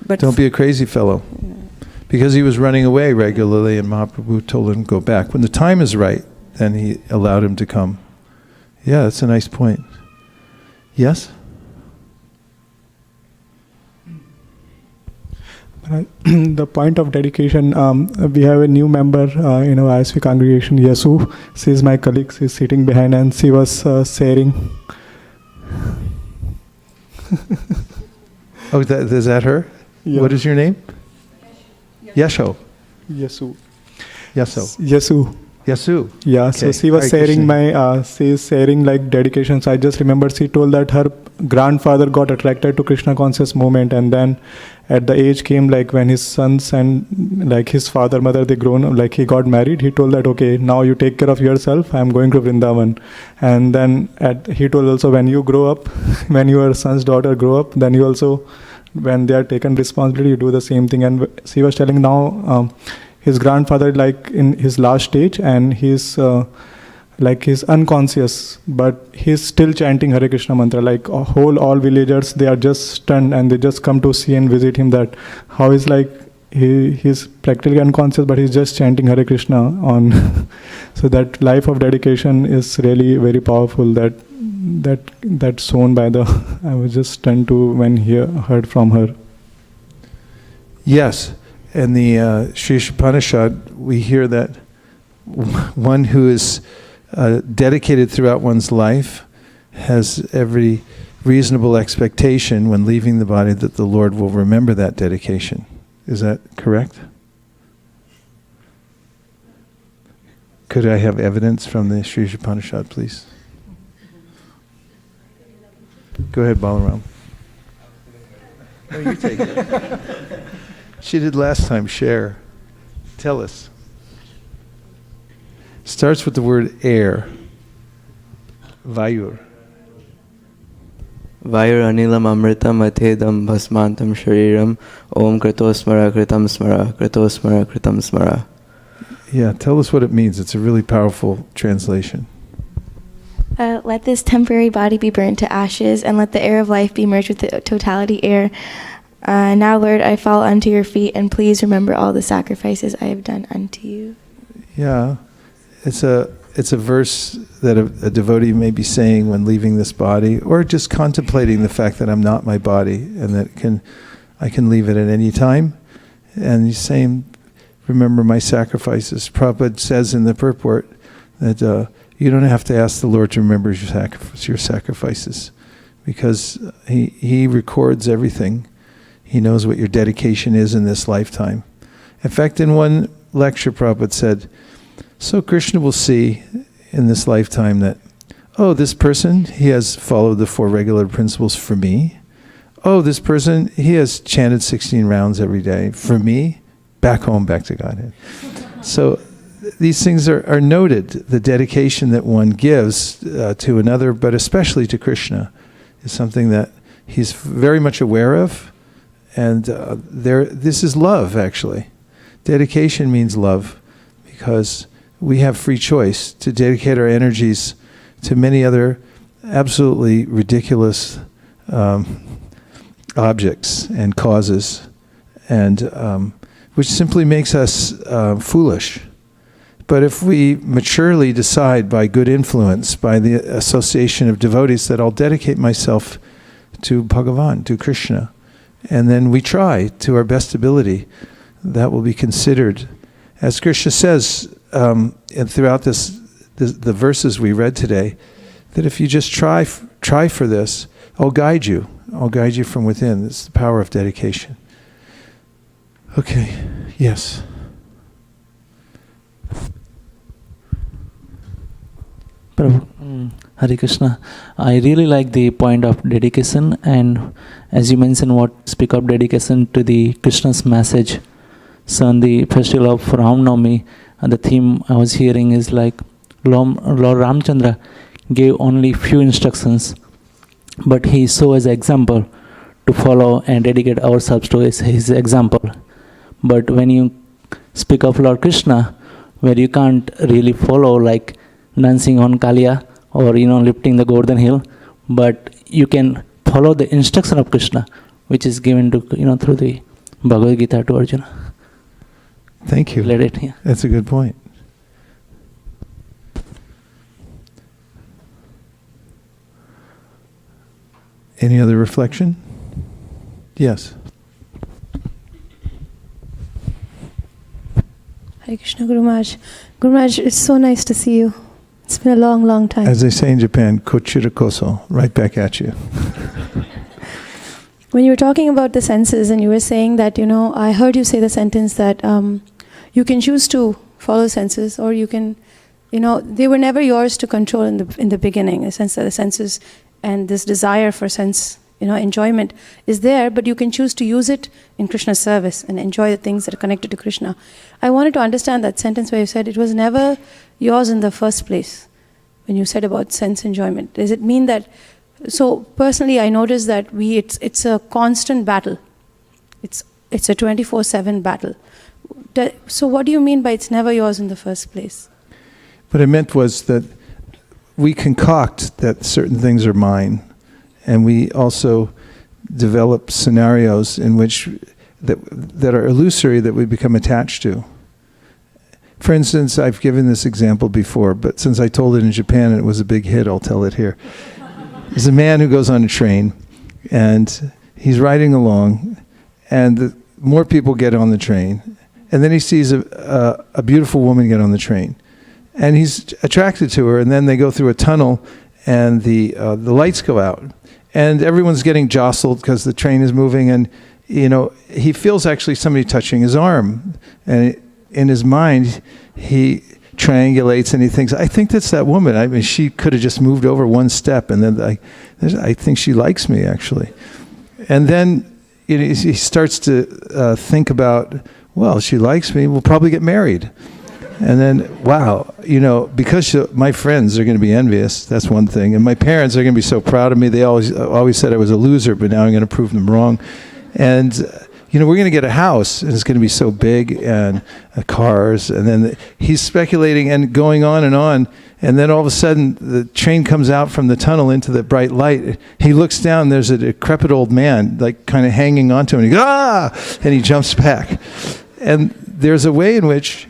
But don't be a crazy fellow. Yeah. Because he was running away regularly, and Mahaprabhu told him to go back. When the time is right, then he allowed him to come. Yeah, that's a nice point. Yes? The point of dedication, we have a new member in our ISV congregation, Yasu. She is my colleague. She is sitting behind, and she was sharing. Oh, is that her? Yeah. What is your name? Yasho. Yasu. Yaso. Yasu. Yasu. Yeah, Okay. so she was sharing she is sharing like dedications. I just remember she told that her grandfather got attracted to Krishna conscious movement, and then at the age came like when his sons and like his father, mother, they grown up, like he got married, he told that, okay, now you take care of yourself, I am going to Vrindavan. And then he told also, when you grow up, when your son's daughter grow up, then you also, when they are taken responsibility, you do the same thing. And she was telling now, his grandfather like in his last stage, and he's like he's unconscious, but he's still chanting Hare Krishna mantra. Like all villagers, they are just stunned, and they just come to see and visit him. That how is like he's practically unconscious, but he's just chanting Hare Krishna on. So that life of dedication is really very powerful. That's shown by the. I was just stunned to when heard from her. Yes. in the Sri Upanishad, we hear that one who is dedicated throughout one's life has every reasonable expectation when leaving the body that the Lord will remember that dedication. Is that correct? Could I have evidence from the Sri Upanishad, please? Go ahead, Balaram. No, you take it. She did last time. Share. Tell us. Starts with the word air. Vayur. Vayur anilam amritam atedam bhasmantam shariram om kritosmara kritam smara kritosmara kritam smara. Yeah, tell us what it means. It's a really powerful translation. Let this temporary body be burnt to ashes, and let the air of life be merged with the totality air. Now, Lord, I fall unto your feet, and please remember all the sacrifices I have done unto you. Yeah, it's a verse that a devotee may be saying when leaving this body, or just contemplating the fact that I'm not my body, and that I can leave it at any time. And he's saying, remember my sacrifices. Prabhupada says in the purport that you don't have to ask the Lord to remember your sacrifices, because He records everything. He knows what your dedication is in this lifetime. In fact, in one lecture, Prabhupada said, so Krishna will see in this lifetime that, oh, this person, he has followed the 4 regular principles for me. Oh, this person, he has chanted 16 rounds every day for me. Back home, back to Godhead. So these things are noted. The dedication that one gives to another, but especially to Krishna, is something that he's very much aware of. And this is love, actually. Dedication means love, because we have free choice to dedicate our energies to many other absolutely ridiculous objects and causes, and which simply makes us foolish. But if we maturely decide by good influence, by the association of devotees, that I'll dedicate myself to Bhagavan, to Krishna, and then we try to our best ability, that will be considered, as Krishna says and throughout the verses we read today, that if you just try for this, I'll guide you. I'll guide you from within. It's the power of dedication. Okay, yes. Prabhu, Hare Krishna. I really like the point of dedication, and as you mentioned, speak of dedication to the Krishna's message. So on the festival of Ram Navami, the theme I was hearing is like Lord Ramchandra gave only few instructions, but he saw as an example to follow and dedicate ourselves to his example. But when you speak of Lord Krishna, where you can't really follow, like dancing on Kalia or lifting the Govardhan hill, but you can follow the instruction of Krishna, which is given to through the Bhagavad Gita to Arjuna. Thank you. Let it, yeah. That's a good point. Any other reflection? Yes. Hare Krishna, Guru Maharaj. Guru Maharaj, it's so nice to see you. It's been a long, long time. As they say in Japan, kochira koso, right back at you. When you were talking about the senses and you were saying that, I heard you say the sentence that you can choose to follow senses, or you can, they were never yours to control in the beginning, in the sense that the senses and this desire for sense, enjoyment is there, but you can choose to use it in Krishna's service and enjoy the things that are connected to Krishna. I wanted to understand that sentence where you said it was never yours in the first place, when you said about sense enjoyment. Does it mean that, so personally I noticed that it's a constant battle. It's a 24/7 battle. So what do you mean by it's never yours in the first place? What I meant was that we concoct that certain things are mine, and we also develop scenarios in which that are illusory, that we become attached to. For instance, I've given this example before, but since I told it in Japan and it was a big hit, I'll tell it here. There's a man who goes on a train, and he's riding along, and more people get on the train, and then he sees a beautiful woman get on the train, and he's attracted to her, and then they go through a tunnel, and the lights go out, and everyone's getting jostled because the train is moving, and he feels actually somebody touching his arm, and in his mind he triangulates and he thinks, I think that's that woman. I mean, she could have just moved over one step, and then I think she likes me actually. And then he starts to think about, well, she likes me, we'll probably get married. And then, wow, because my friends are going to be envious, that's one thing. And my parents are going to be so proud of me. They always said I was a loser, but now I'm going to prove them wrong. And, we're going to get a house, and it's going to be so big, and cars. And then he's speculating and going on. And then all of a sudden, the train comes out from the tunnel into the bright light. He looks down, there's a decrepit old man, like kind of hanging onto him. And he goes, ah! And he jumps back. And there's a way in which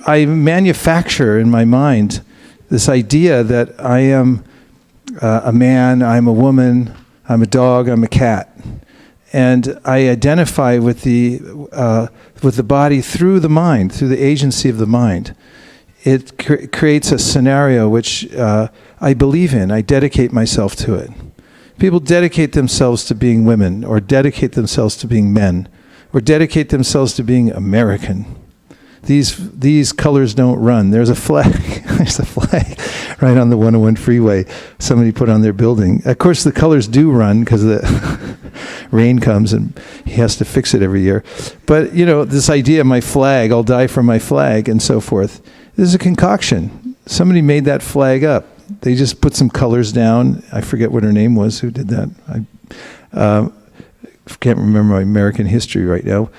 I manufacture in my mind this idea that I am a man, I'm a woman, I'm a dog, I'm a cat. And I identify with the body through the mind, through the agency of the mind. It creates a scenario which I believe in. I dedicate myself to it. People dedicate themselves to being women, or dedicate themselves to being men, or dedicate themselves to being American. These colors don't run. There's a flag. There's a flag right on the 101 freeway somebody put on their building. Of course, the colors do run because the rain comes and he has to fix it every year. But, this idea, my flag, I'll die for my flag, and so forth, this is a concoction. Somebody made that flag up. They just put some colors down. I forget what her name was who did that. I can't remember my American history right now.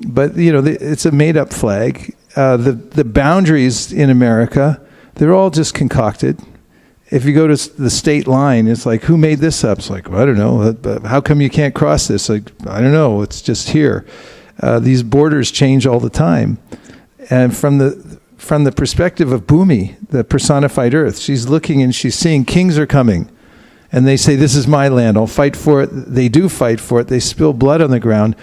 But, it's a made-up flag. The boundaries in America, they're all just concocted. If you go to the state line, it's like, who made this up? It's like, well, I don't know. How come you can't cross this? Like, I don't know. It's just here. These borders change all the time. And from the perspective of Bhumi, the personified earth, she's looking and she's seeing kings are coming. And they say, this is my land. I'll fight for it. They do fight for it. They spill blood on the ground.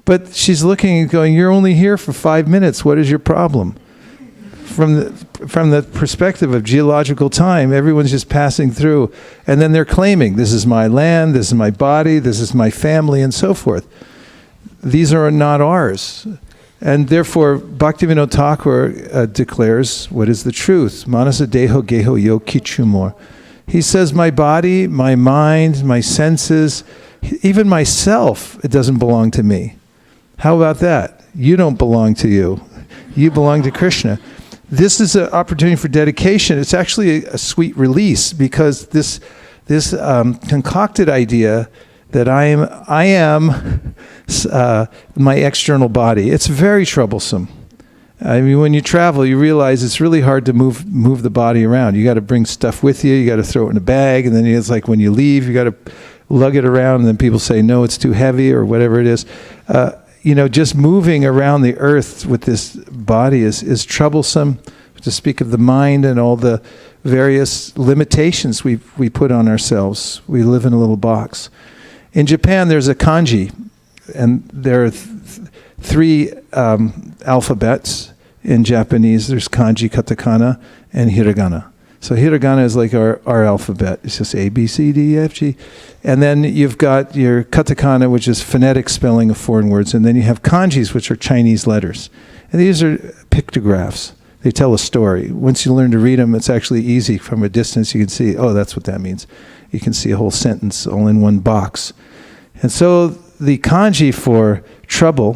But she's looking and going, you're only here for 5 minutes. What is your problem? From the perspective of geological time, everyone's just passing through. And then they're claiming, this is my land, this is my body, this is my family, and so forth. These are not ours. And therefore, Bhaktivinoda Thakur declares what is the truth. Manasa deho geho yo kichumor. He says, my body, my mind, my senses, even myself, it doesn't belong to me. How about that? You don't belong to you. You belong to Krishna. This is an opportunity for dedication. It's actually a sweet release, because this concocted idea that I am my external body, it's very troublesome. I mean, when you travel, you realize it's really hard to move the body around. You got to bring stuff with you. You got to throw it in a bag, and then it's like when you leave, you got to lug it around, and then people say, no, it's too heavy, or whatever it is. Just moving around the earth with this body is troublesome. To speak of the mind and all the various limitations we put on ourselves. We live in a little box. In Japan, there's a kanji, and there are three alphabets in Japanese. There's kanji, katakana, and hiragana. So hiragana is like our alphabet. It's just A, B, C, D, E, F, G. And then you've got your katakana, which is phonetic spelling of foreign words. And then you have kanjis, which are Chinese letters. And these are pictographs. They tell a story. Once you learn to read them, it's actually easy. From a distance, you can see, oh, that's what that means. You can see a whole sentence all in one box. And so the kanji for trouble,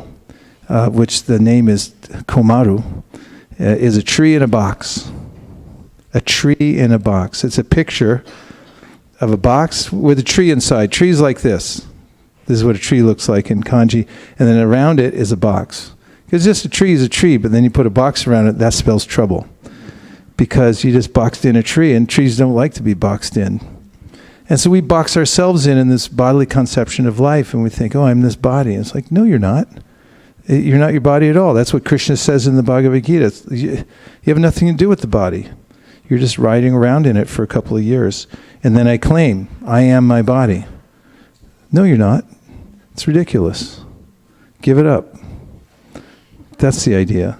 which the name is komaru, is a tree in a box. A tree in a box. It's a picture of a box with a tree inside. Trees like this. This is what a tree looks like in kanji. And then around it is a box. Because just a tree is a tree, but then you put a box around it, that spells trouble. Because you just boxed in a tree, and trees don't like to be boxed in. And so we box ourselves in this bodily conception of life, and we think, oh, I'm this body. And it's like, no, you're not. You're not your body at all. That's what Krishna says in the Bhagavad Gita. You have nothing to do with the body. You're just riding around in it for a couple of years. And then I claim, I am my body. No, you're not. It's ridiculous. Give it up. That's the idea.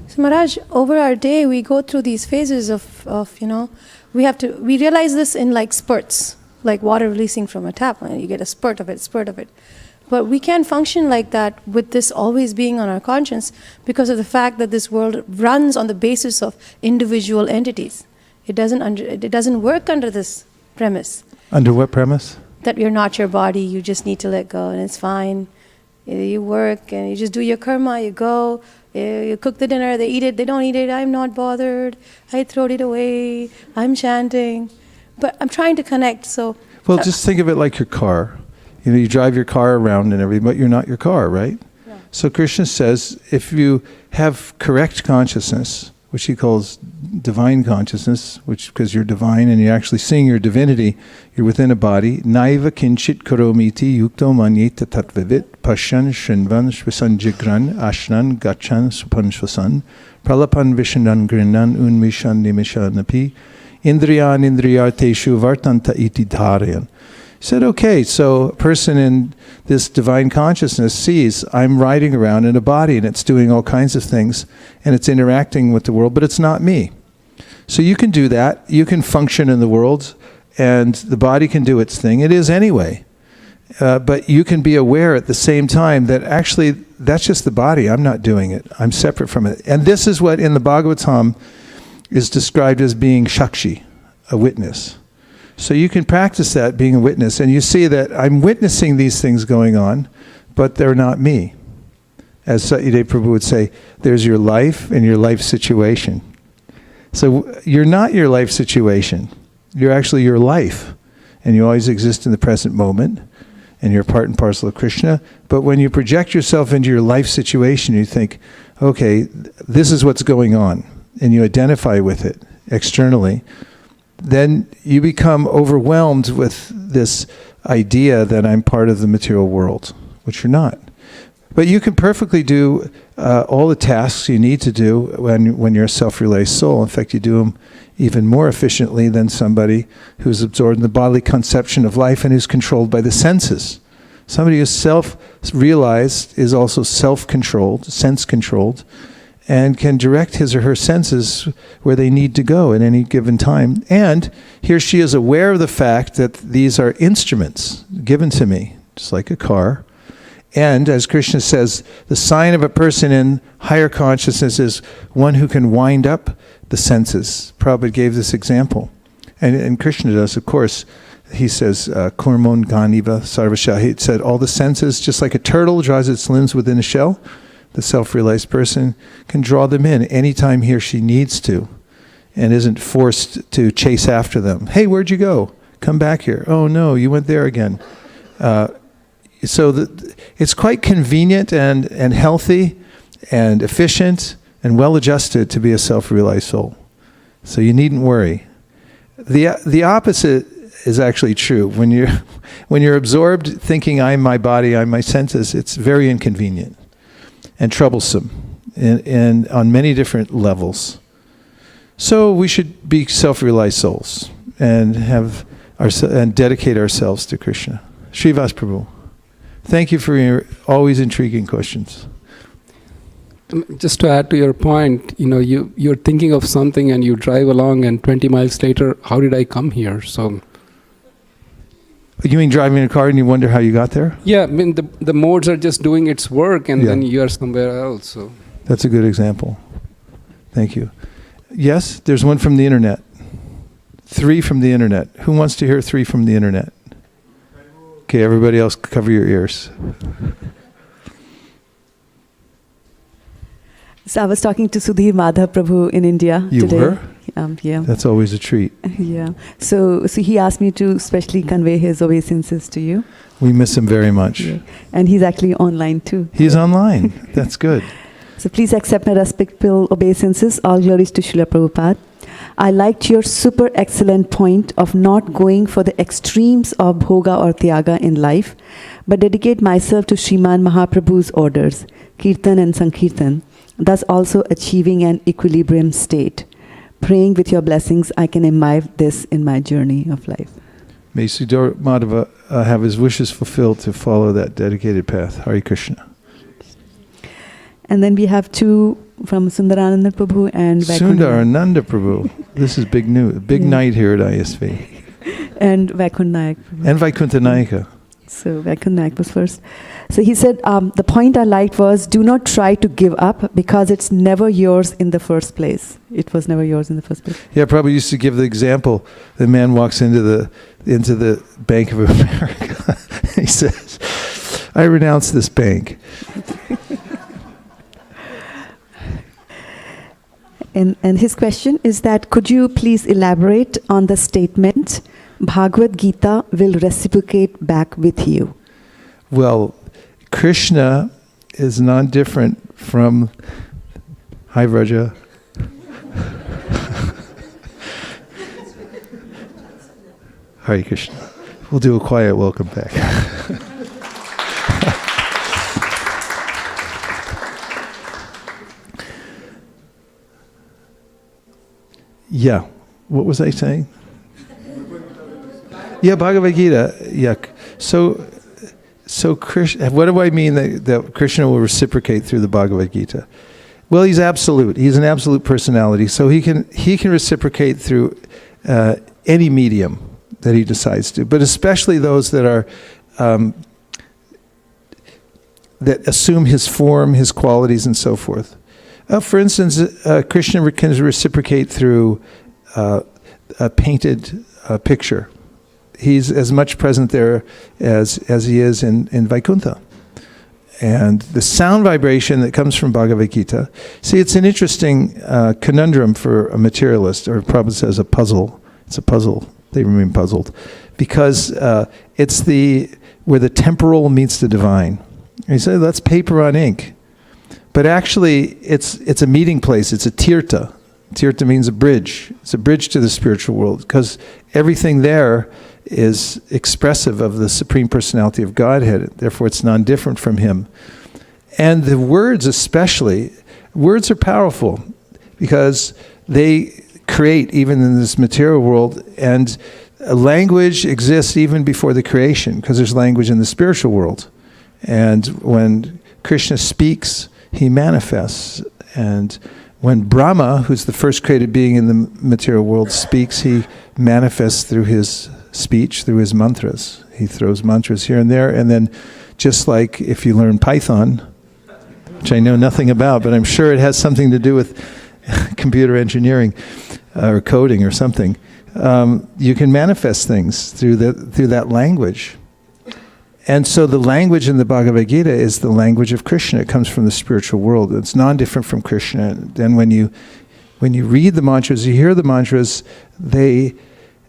So Maharaj, over our day we go through these phases of we realize this in like spurts, like water releasing from a tap. You get a spurt of it. But we can't function like that with this always being on our conscience because of the fact that this world runs on the basis of individual entities. It doesn't work under this premise. Under what premise? That you're not your body, you just need to let go and it's fine. You work and you just do your karma, you go, you cook the dinner, they eat it, they don't eat it, I'm not bothered, I throw it away, I'm chanting. But I'm trying to connect, so... Well, just think of it like your car. You drive your car around and everything, but you're not your car, right? Yeah. So Krishna says, if you have correct consciousness, which he calls divine consciousness, because you're divine and you're actually seeing your divinity, you're within a body. Naiva kinchit karomiti yukto manyeta tatvivit pashyan shrinvan shvasanjigran ashnan gachan supan shvasan pralapan vishanan grinan unmishan nimishanapi indriyan indriyarteshu vartanta iti dharayan. He said, okay, so a person in this divine consciousness sees, I'm riding around in a body and it's doing all kinds of things and it's interacting with the world, but it's not me. So you can do that. You can function in the world and the body can do its thing. It is anyway. But you can be aware at the same time that actually that's just the body. I'm not doing it. I'm separate from it. And this is what in the Bhagavatam is described as being Shakshi, a witness. So you can practice that, being a witness, and you see that I'm witnessing these things going on, but they're not me. As Satyadev Prabhu would say, there's your life and your life situation. So you're not your life situation. You're actually your life. And you always exist in the present moment, and you're part and parcel of Krishna. But when you project yourself into your life situation, you think, okay, this is what's going on, and you identify with it externally, then you become overwhelmed with this idea that I'm part of the material world, which you're not. But you can perfectly do all the tasks you need to do when you're a self-realized soul. In fact, you do them even more efficiently than somebody who's absorbed in the bodily conception of life and who's controlled by the senses. Somebody who's self-realized is also self-controlled, sense-controlled, and can direct his or her senses where they need to go at any given time. And he or she is aware of the fact that these are instruments given to me, just like a car. And as Krishna says, the sign of a person in higher consciousness is one who can wind up the senses. Prabhupada gave this example. And Krishna does, of course. He says, Kurmon Ganiva Sarvasha. He said, all the senses, just like a turtle draws its limbs within a shell, the self-realized person can draw them in anytime he or she needs to and isn't forced to chase after them. Hey, where'd you go? Come back here. Oh no, you went there again. So it's quite convenient and healthy and efficient and well-adjusted to be a self-realized soul. So you needn't worry. The opposite is actually true. When you're absorbed thinking I'm my body, I'm my senses, it's very inconvenient and troublesome, and on many different levels. So we should be self-realized souls and and dedicate ourselves to Krishna. Srivas Prabhu, thank you for your always intriguing questions. Just to add to your point, you're thinking of something and you drive along, and 20 miles later, how did I come here? So. You mean driving a car and you wonder how you got there? Yeah, I mean the modes are just doing its work, and then you are somewhere else. So that's a good example. Thank you. Yes, there's one from the internet. 3 from the internet. Who wants to hear 3 from the internet? Okay, everybody else cover your ears. So I was talking to Sudhir Madhav Prabhu in India today. You were? Yeah. That's always a treat. Yeah. So he asked me to specially convey his obeisances to you. We miss him very much. Yeah. And he's actually online too. He's online. That's good. So please accept my respectful obeisances. All glories to Srila Prabhupada. I liked your super excellent point of not going for the extremes of bhoga or tyaga in life, but dedicate myself to Sriman Mahaprabhu's orders, Kirtan and Sankirtan, thus also achieving an equilibrium state. Praying with your blessings, I can imbibe this in my journey of life. May Sudhir Madhava have his wishes fulfilled to follow that dedicated path. Hare Krishna. And then we have two from Sundarananda Prabhu and Vaikuntha. Sundarananda Prabhu. This is big news. Big night here at ISV. And Vaikuntha Prabhu. And Vaikuntha Nayaka. So Vaikuntha was first. So he said, the point I liked was, do not try to give up because it's never yours in the first place. It was never yours in the first place. Yeah, Prabhu used to give the example. The man walks into the Bank of America. He says, I renounce this bank. And his question is that, could you please elaborate on the statement, Bhagavad Gita will reciprocate back with you? Well, Krishna is non-different from... Hi, Vraja. Hare Krishna. We'll do a quiet welcome back. Yeah. What was I saying? Yeah, Bhagavad Gita. Yeah. So Krishna, what do I mean that Krishna will reciprocate through the Bhagavad Gita? Well, he's absolute. He's an absolute personality. So he can reciprocate through any medium that he decides to, but especially those that are that assume his form, his qualities, and so forth. For instance, Krishna can reciprocate through a painted picture. He's as much present there as he is in Vaikuntha. And the sound vibration that comes from Bhagavad Gita, see, it's an interesting conundrum for a materialist, or Prabhupada says a puzzle. It's a puzzle. They remain puzzled. Because it's where the temporal meets the divine. And you say, that's paper on ink. But actually, it's a meeting place. It's a tirtha. Tirtha means a bridge. It's a bridge to the spiritual world, because everything there is expressive of the Supreme Personality of Godhead. Therefore, it's non-different from Him. And the words especially, words are powerful because they create even in this material world, and language exists even before the creation, because there's language in the spiritual world. And when Krishna speaks, he manifests. And when Brahma, who's the first created being in the material world, speaks, he manifests through his speech, through his mantras. He throws mantras here and there. And then, just like if you learn Python, which I know nothing about, but I'm sure it has something to do with computer engineering or coding or something, you can manifest things through that language. And so the language in the Bhagavad Gita is the language of Krishna. It comes from the spiritual world. It's non-different from Krishna. Then when you read the mantras, you hear the mantras, they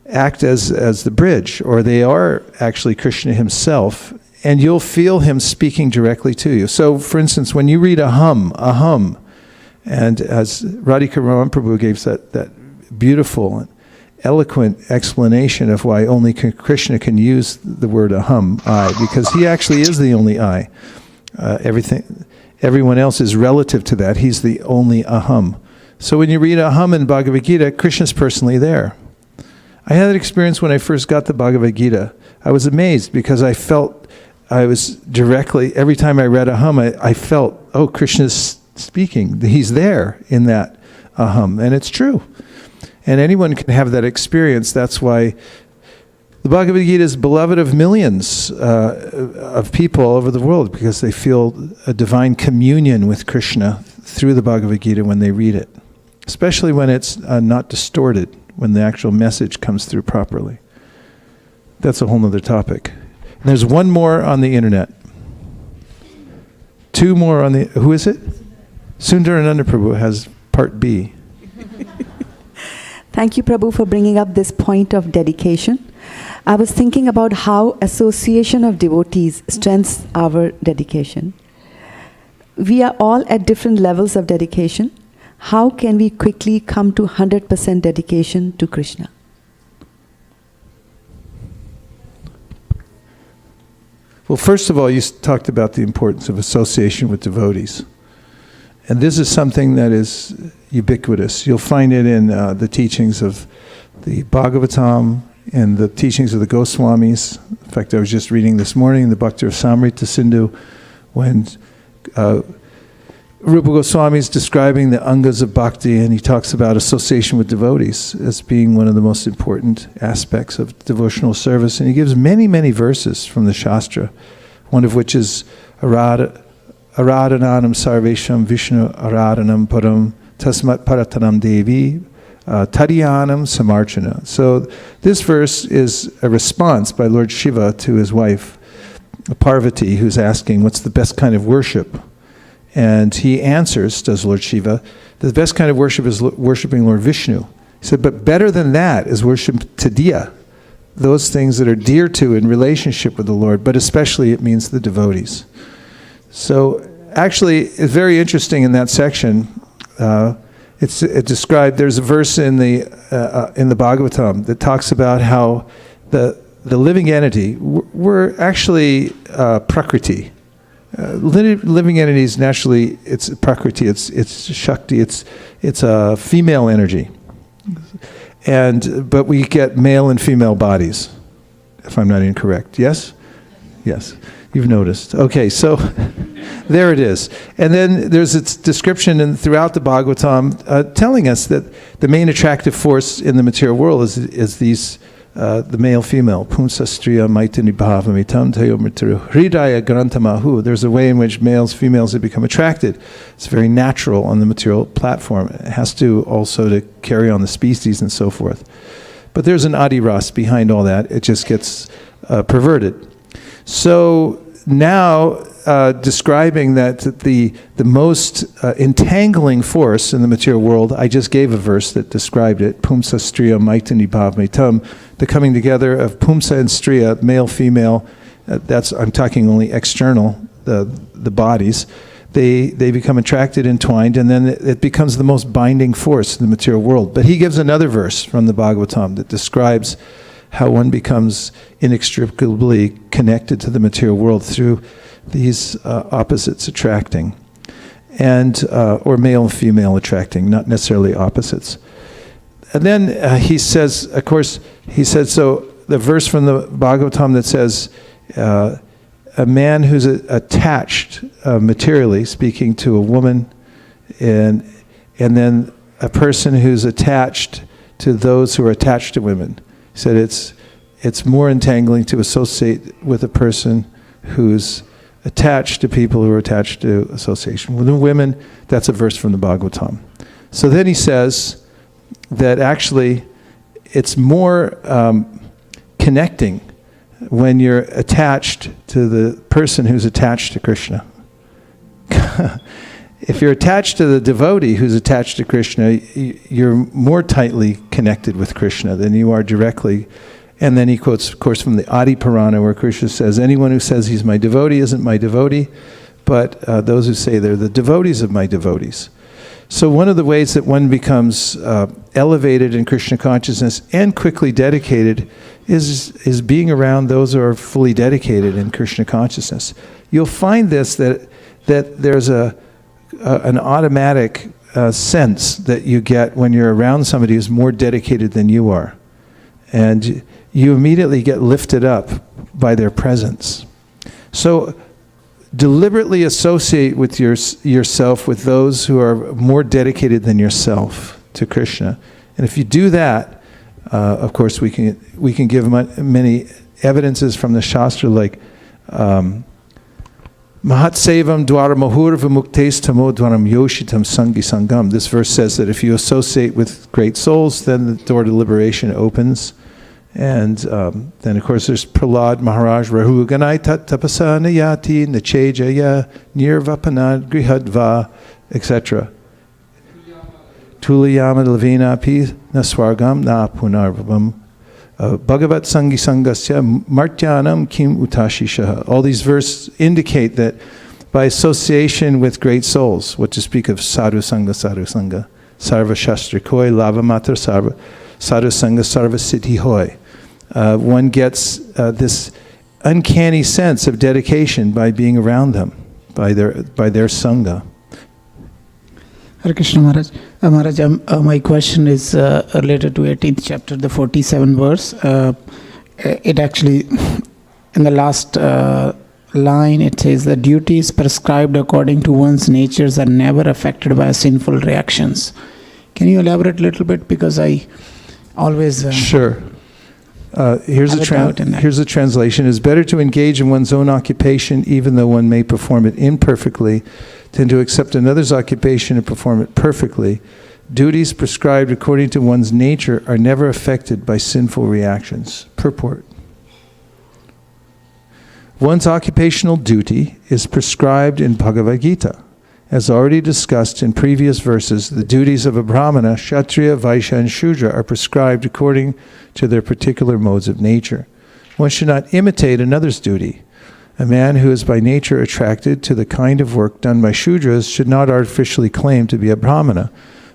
act as the bridge, or they are actually Krishna himself, and you'll feel him speaking directly to you. So, for instance, when you read a hum, and as Radhika Ramaprabhu gave that beautiful, eloquent explanation of why only Krishna can use the word aham, I, because he actually is the only I. Everyone else is relative to that. He's the only aham. So when you read aham in Bhagavad Gita, Krishna's personally there. I had that experience when I first got the Bhagavad Gita. I was amazed because I felt I was directly, every time I read aham, I felt, oh, Krishna's speaking. He's there in that aham. And it's true. And anyone can have that experience. That's why the Bhagavad Gita is beloved of millions of people all over the world, because they feel a divine communion with Krishna through the Bhagavad Gita when they read it. Especially when it's not distorted, when the actual message comes through properly. That's a whole other topic. And there's one more on the internet. Two more on the... Who is it? Sundarananda Prabhu has part B. Thank you, Prabhu, for bringing up this point of dedication. I was thinking about how association of devotees strengthens our dedication. We are all at different levels of dedication. How can we quickly come to 100% dedication to Krishna? Well, first of all, you talked about the importance of association with devotees. And this is something that is ubiquitous. You'll find it in the teachings of the Bhagavatam and the teachings of the Goswamis. In fact, I was just reading this morning the Bhakti Samrita Sindhu when Rupa Goswami is describing the angas of bhakti, and he talks about association with devotees as being one of the most important aspects of devotional service. And he gives many, many verses from the Shastra, one of which is Aradhananam Sarvesham Vishnu Aradhanam Param Tasmat Paratanam Devi Tadyanam Samarchana. So this verse is a response by Lord Shiva to his wife, Parvati, who's asking, what's the best kind of worship? And he answers, does Lord Shiva, the best kind of worship is worshiping Lord Vishnu. He said, but better than that is worship Tadiya, those things that are dear to in relationship with the Lord, but especially it means the devotees. So actually, it's very interesting in that section. It's described, there's a verse in the Bhagavatam that talks about how the living entity, we're actually Prakriti. Living entities, naturally, it's Prakriti, it's Shakti, it's a female energy. But we get male and female bodies, if I'm not incorrect. Yes? Yes. You've noticed. Okay, so there it is. And then there's its description throughout the Bhagavatam telling us that the main attractive force in the material world is these the male-female. Pumsa striya maitani bhavamitam tayo mritru hridaya grantamahu. There's a way in which males, females have become attracted. It's very natural on the material platform. It has to also to carry on the species and so forth. But there's an adiras behind all that. It just gets perverted. So now describing that the most entangling force in the material world, I just gave a verse that described it. Pumsa striya maitani bhavamitam. The coming together of Pumsa and Striya, male, female, I'm talking only external, the bodies, they become attracted, entwined, and then it becomes the most binding force in the material world. But he gives another verse from the Bhagavatam that describes how one becomes inextricably connected to the material world through these opposites attracting, and or male and female attracting, not necessarily opposites. And then he says, of course, so the verse from the Bhagavatam that says, a man who's attached materially, speaking to a woman, and then a person who's attached to those who are attached to women. He said it's more entangling to associate with a person who's attached to people who are attached to association. With women, that's a verse from the Bhagavatam. So then he says that actually it's more connecting when you're attached to the person who's attached to Krishna. If you're attached to the devotee who's attached to Krishna, you're more tightly connected with Krishna than you are directly. And then he quotes, of course, from the Adi Purana, where Krishna says, anyone who says he's my devotee isn't my devotee, but those who say they're the devotees of my devotees. So one of the ways that one becomes elevated in Krishna consciousness and quickly dedicated is being around those who are fully dedicated in Krishna consciousness. You'll find this, that there's an automatic sense that you get when you're around somebody who's more dedicated than you are. And you immediately get lifted up by their presence. So deliberately associate with yourself with those who are more dedicated than yourself to Krishna. And if you do that, of course we can give many evidences from the Shastra, like Mahatsevam dwara mahurva muktes tamo dwaram yoshitam sangi sangam. This verse says that if you associate with great souls, then the door to liberation opens. And then, of course, there's Prahlad Maharaj, Rahu Ganai Tat Tapasa Nayati Nachejaya Nirvapanad Grihadva, etc. Tuliyama Lavina Pi Naswargam Na Punarvam Bhagavat Sangi Sangasya Martyanam Kim Utashisha. All these verses indicate that by association with great souls, what to speak of Sadhu Sangha, Sarva Shastri Koi, Lava Matra Sarva, Sadhu Sangha Sarva Siddhi Hoy. One gets this uncanny sense of dedication by being around them, by their Sangha. Hare Krishna Maharaj. Maharaj, my question is related to 18th chapter, the 47 verse. It actually, in the last line, it says the duties prescribed according to one's natures are never affected by sinful reactions. Can you elaborate a little bit? Because I always... Sure. Here's a translation. It's better to engage in one's own occupation, even though one may perform it imperfectly, than to accept another's occupation and perform it perfectly. Duties prescribed according to one's nature are never affected by sinful reactions. Purport. One's occupational duty is prescribed in Bhagavad Gita. As already discussed in previous verses, the duties of a Brahmana, Kshatriya, Vaishya, and Shudra are prescribed according to their particular modes of nature. One should not imitate another's duty. A man who is by nature attracted to the kind of work done by Shudras should not artificially claim to be a Brahmana,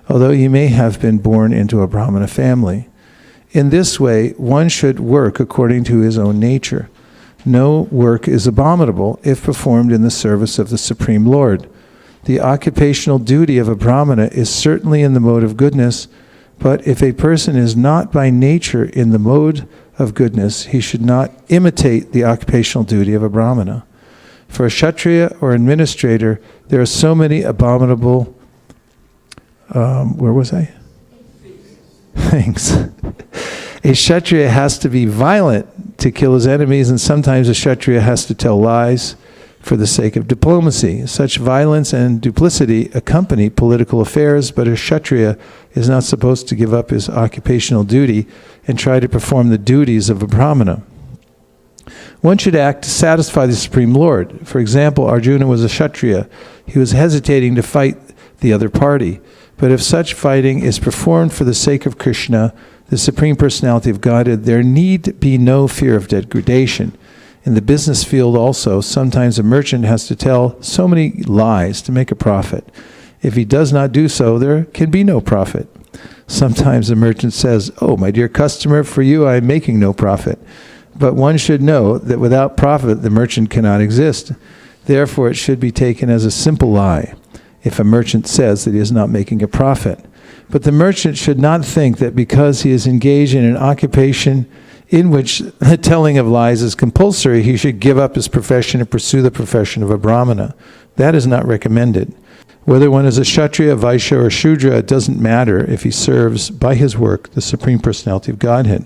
although he may have been born into a Brahmana family. In this way, one should work according to his own nature. No work is abominable if performed in the service of the Supreme Lord. The occupational duty of a Brahmana is certainly in the mode of goodness, but if a person is not by nature in the mode of goodness, he should not imitate the occupational duty of a Brahmana. For a Kshatriya or administrator, there are so many abominable things. A Kshatriya has to be violent to kill his enemies, and sometimes a Kshatriya has to tell lies for the sake of diplomacy. Such violence and duplicity accompany political affairs, but a Kshatriya is not supposed to give up his occupational duty and try to perform the duties of a Brahmana. One should act to satisfy the Supreme Lord. For example, Arjuna was a Kshatriya. He was hesitating to fight the other party. But if such fighting is performed for the sake of Krishna, the Supreme Personality of Godhead, there need be no fear of degradation. In the business field also, sometimes a merchant has to tell so many lies to make a profit. If he does not do so, there can be no profit. Sometimes a merchant says, "Oh, my dear customer, for you I am making no profit." But one should know that without profit, the merchant cannot exist. Therefore, it should be taken as a simple lie if a merchant says that he is not making a profit. But the merchant should not think that because he is engaged in an occupation in which the telling of lies is compulsory, he should give up his profession and pursue the profession of a Brahmana. That is not recommended. Whether one is a Kshatriya, Vaishya, or Shudra, it doesn't matter if he serves by his work the Supreme Personality of Godhead.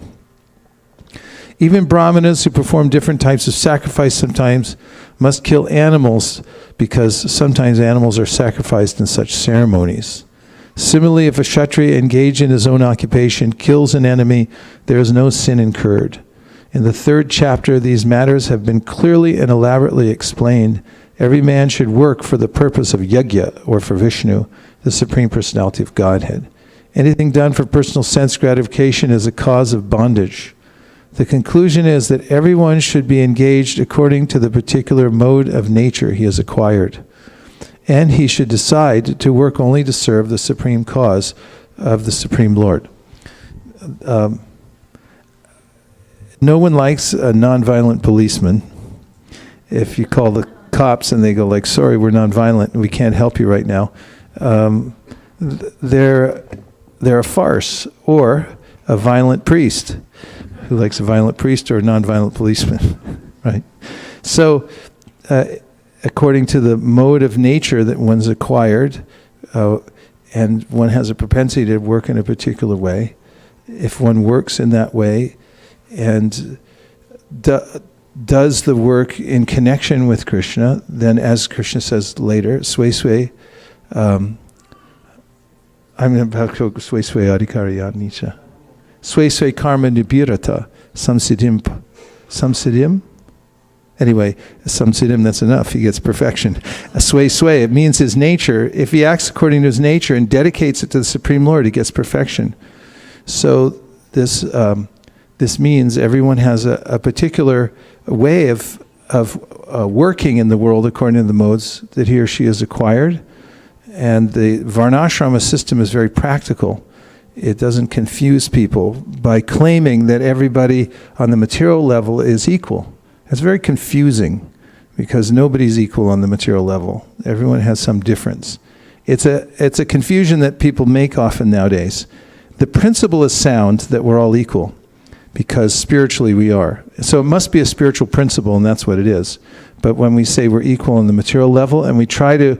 Even Brahmanas who perform different types of sacrifice sometimes must kill animals because sometimes animals are sacrificed in such ceremonies. Similarly, if a Kshatriya engaged in his own occupation kills an enemy, there is no sin incurred. In the 3rd chapter, these matters have been clearly and elaborately explained. Every man should work for the purpose of yajna, or for Vishnu, the Supreme Personality of Godhead. Anything done for personal sense gratification is a cause of bondage. The conclusion is that everyone should be engaged according to the particular mode of nature he has acquired. And he should decide to work only to serve the supreme cause of the Supreme Lord. No one likes a nonviolent policeman. If you call the cops and they go like, "Sorry, we're nonviolent, we can't help you right now," they're a farce. Or a violent priest. Who likes a violent priest or a nonviolent policeman, right? So, according to the mode of nature that one's acquired, and one has a propensity to work in a particular way, if one works in that way and does the work in connection with Krishna, then as Krishna says later, sway, I'm about to sway adhikariya sway karma nibirata samsiddhim. Anyway, samsiddhim, that's enough. He gets perfection. Sway, it means his nature. If he acts according to his nature and dedicates it to the Supreme Lord, he gets perfection. So this means everyone has a particular way of working in the world according to the modes that he or she has acquired. And the varnashrama system is very practical. It doesn't confuse people by claiming that everybody on the material level is equal. It's very confusing because nobody's equal on the material level. Everyone has some difference. It's a confusion that people make often nowadays. The principle is sound that we're all equal, because spiritually we are. So it must be a spiritual principle, and that's what it is. But when we say we're equal on the material level, and we try to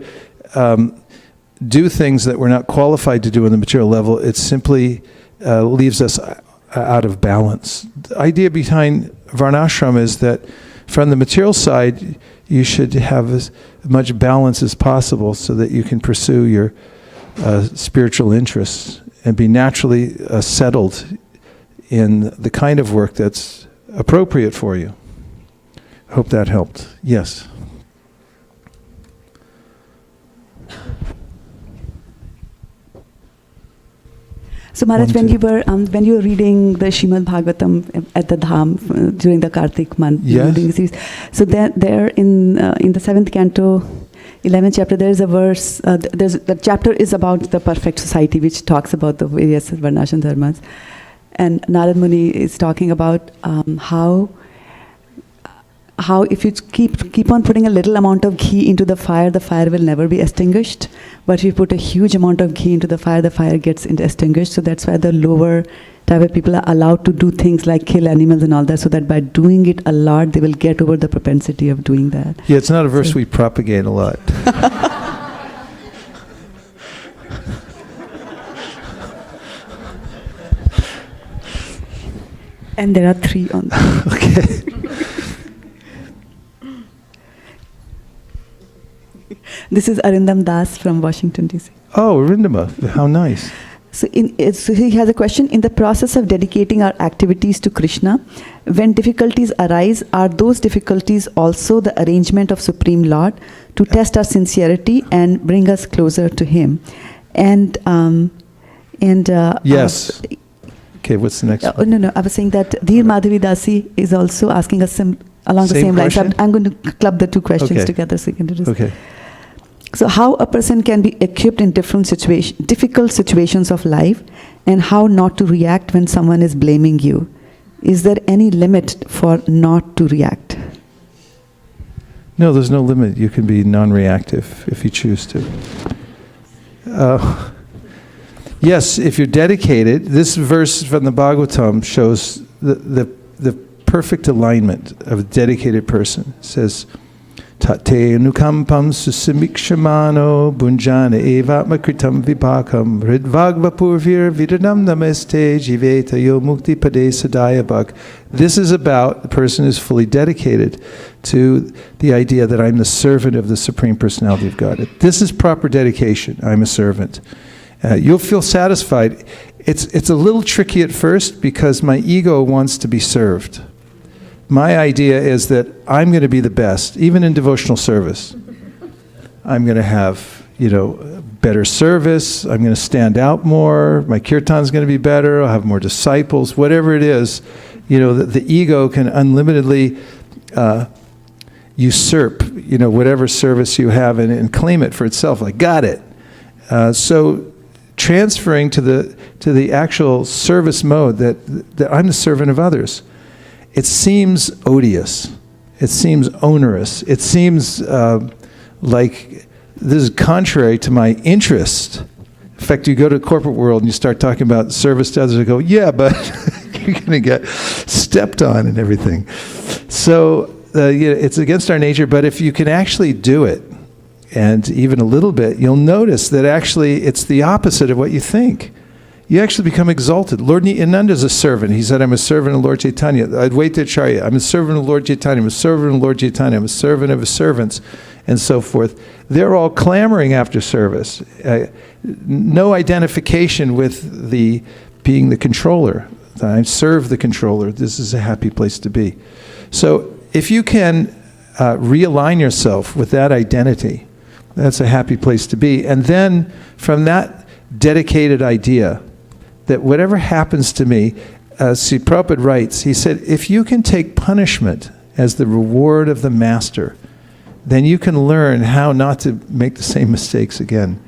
do things that we're not qualified to do on the material level, it simply leaves us out of balance. The idea behind Varnashram is that from the material side, you should have as much balance as possible so that you can pursue your spiritual interests and be naturally settled in the kind of work that's appropriate for you. Hope that helped. Yes. So Maharaj, when you were reading the Srimad Bhagavatam at the Dham during the Kartik month, yes. So there in the 7th canto, 11th chapter, there is a verse. The chapter is about the perfect society, which talks about the various varnashram dharmas, and Narad Muni is talking about how if you keep on putting a little amount of ghee into the fire will never be extinguished. But if you put a huge amount of ghee into the fire gets extinguished. So that's why the lower type of people are allowed to do things like kill animals and all that, so that by doing it a lot, they will get over the propensity of doing that. Yeah, it's not a verse we propagate a lot. And there are 3 on that. Okay. This is Arindam Das from Washington, D.C. Oh, Arindama, how nice. So he has a question. In the process of dedicating our activities to Krishna, when difficulties arise, are those difficulties also the arrangement of Supreme Lord to test our sincerity and bring us closer to Him? Yes. Okay, what's the next one? No. I was saying that Dheer Madhavi Dasi is also asking us along the same lines. I'm going to club the 2 questions together so you can do this. Okay. So how a person can be equipped in difficult situations of life, and how not to react when someone is blaming you. Is there any limit for not to react? No, there's no limit. You can be non-reactive if you choose to. Yes, if you're dedicated, this verse from the Bhagavatam shows the perfect alignment of a dedicated person. It says, Tate anukampam susamikshamano bunjana evatma kritam vipakam ridvagvapurvir vidanam namaste jiveta yo mukti pade sadaya bhak. This is about the person who's fully dedicated to the idea that I'm the servant of the Supreme Personality of God. This is proper dedication. I'm a servant. You'll feel satisfied. It's a little tricky at first because my ego wants to be served. My idea is that I'm going to be the best, even in devotional service. I'm going to have, better service. I'm going to stand out more. My kirtan's going to be better. I'll have more disciples. Whatever it is, the ego can unlimitedly usurp, whatever service you have and claim it for itself. Like, got it. So transferring to the actual service mode that I'm the servant of others. It seems odious. It seems onerous. It seems like this is contrary to my interest. In fact, you go to the corporate world and you start talking about service to others, and go, yeah, but you're going to get stepped on and everything. So it's against our nature, but if you can actually do it, and even a little bit, you'll notice that actually it's the opposite of what you think. You actually become exalted. Lord Nityananda is a servant. He said, I'm a servant of Lord Chaitanya. Advaita Acharya, I'm a servant of Lord Chaitanya. I'm a servant of Lord Chaitanya. I'm a servant of his servants, and so forth. They're all clamoring after service. No identification with being the controller. I serve the controller. This is a happy place to be. So if you can realign yourself with that identity, that's a happy place to be. And then from that dedicated idea, that whatever happens to me, Sri Prabhupada writes, he said, if you can take punishment as the reward of the master, then you can learn how not to make the same mistakes again.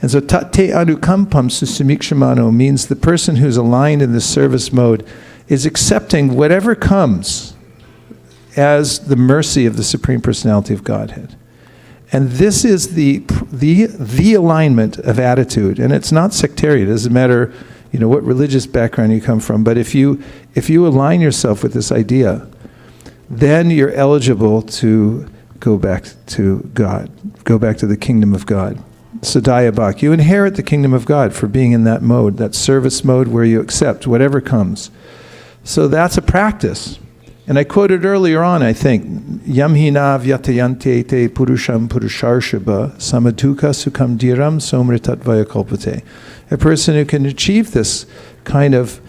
And so tate anukampam susamikshamano means the person who's aligned in the service mode is accepting whatever comes as the mercy of the Supreme Personality of Godhead. And this is the alignment of attitude. And it's not sectarian. It doesn't matter what religious background you come from. But if you align yourself with this idea, then you're eligible to go back to God, go back to the kingdom of God. Sadhya Bhak. You inherit the kingdom of God for being in that mode, that service mode where you accept whatever comes. So that's a practice. And I quoted earlier on, I think, Yam hina vyatayante te purusham purusharshaba samaduka sukham dhiram somritat vayakalpate. A person who can achieve this kind of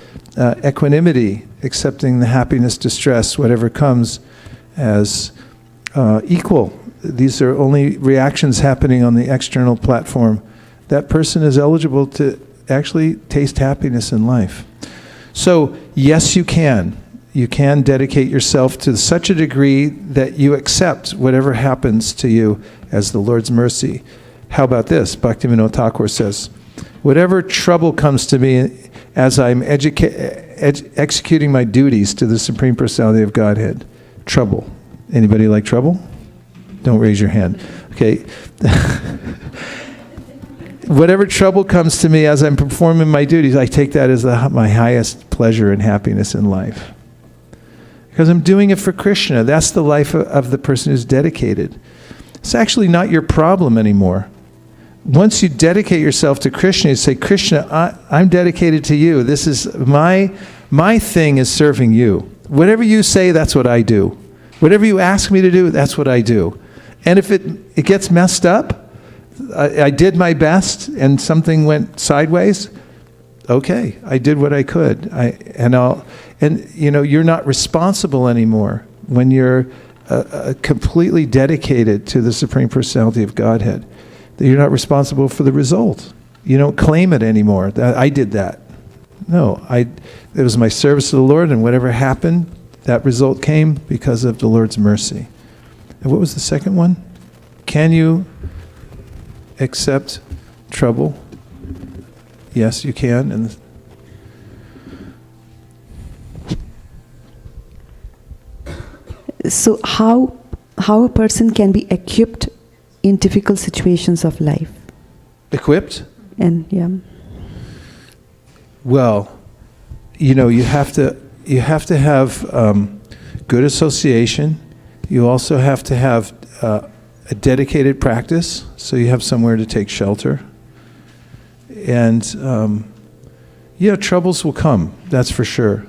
equanimity, accepting the happiness, distress, whatever comes as equal. These are only reactions happening on the external platform. That person is eligible to actually taste happiness in life. So, yes, you can. You can dedicate yourself to such a degree that you accept whatever happens to you as the Lord's mercy. How about this? Bhaktivinoda Thakur says, whatever trouble comes to me as I'm executing my duties to the Supreme Personality of Godhead. Trouble. Anybody like trouble? Don't raise your hand. Okay. Whatever trouble comes to me as I'm performing my duties, I take that as my highest pleasure and happiness in life. Because I'm doing it for Krishna. That's the life of the person who's dedicated. It's actually not your problem anymore. Once you dedicate yourself to Krishna, you say, Krishna, I'm dedicated to you. This is my thing is serving you. Whatever you say, that's what I do. Whatever you ask me to do, that's what I do. And if it gets messed up, I did my best and something went sideways, okay, I did what I could. You're not responsible anymore when you're completely dedicated to the Supreme Personality of Godhead. You're not responsible for the result. You don't claim it anymore. I did that. No, it was my service to the Lord, and whatever happened, that result came because of the Lord's mercy. And what was the second one? Can you accept trouble? Yes, you can. And so how a person can be equipped in difficult situations of life? Equipped? And yeah. Well, you have to have good association. You also have to have a dedicated practice, so you have somewhere to take shelter. And troubles will come, that's for sure.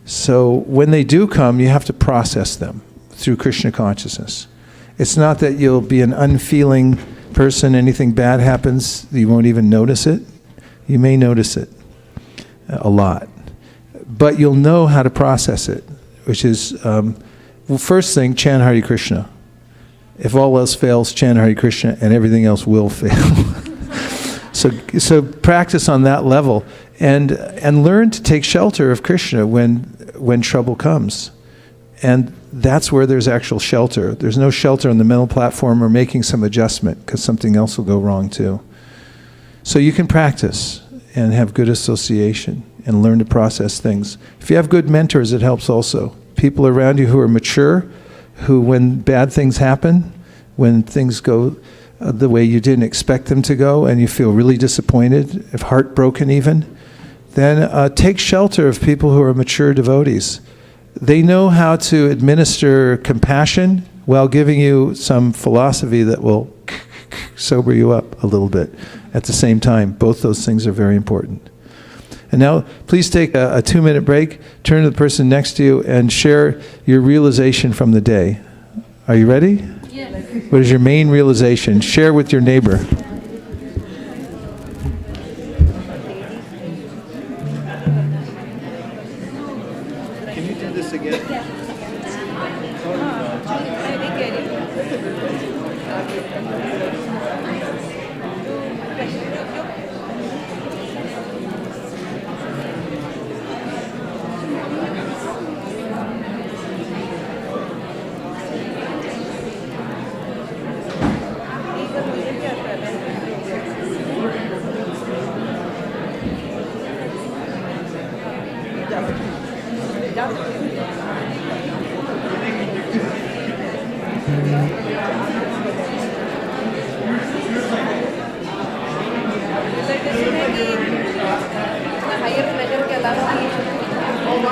So when they do come, you have to process them through Krishna consciousness. It's not that you'll be an unfeeling person, anything bad happens, you won't even notice it. You may notice it a lot. But you'll know how to process it, which is, first thing, chant Hare Krishna. If all else fails, chant Hare Krishna, and everything else will fail. So practice on that level, and learn to take shelter of Krishna when trouble comes. And that's where there's actual shelter. There's no shelter on the mental platform or making some adjustment, because something else will go wrong too. So you can practice and have good association and learn to process things. If you have good mentors, it helps also. People around you who are mature, who when bad things happen, when things go the way you didn't expect them to go, and you feel really disappointed, if heartbroken even, then take shelter of people who are mature devotees. They know how to administer compassion while giving you some philosophy that will sober you up a little bit at the same time. Both those things are very important. And now, please take a 2-minute break, turn to the person next to you, and share your realization from the day. Are you ready? Yes. What is your main realization? Share with your neighbor. Can you do this again?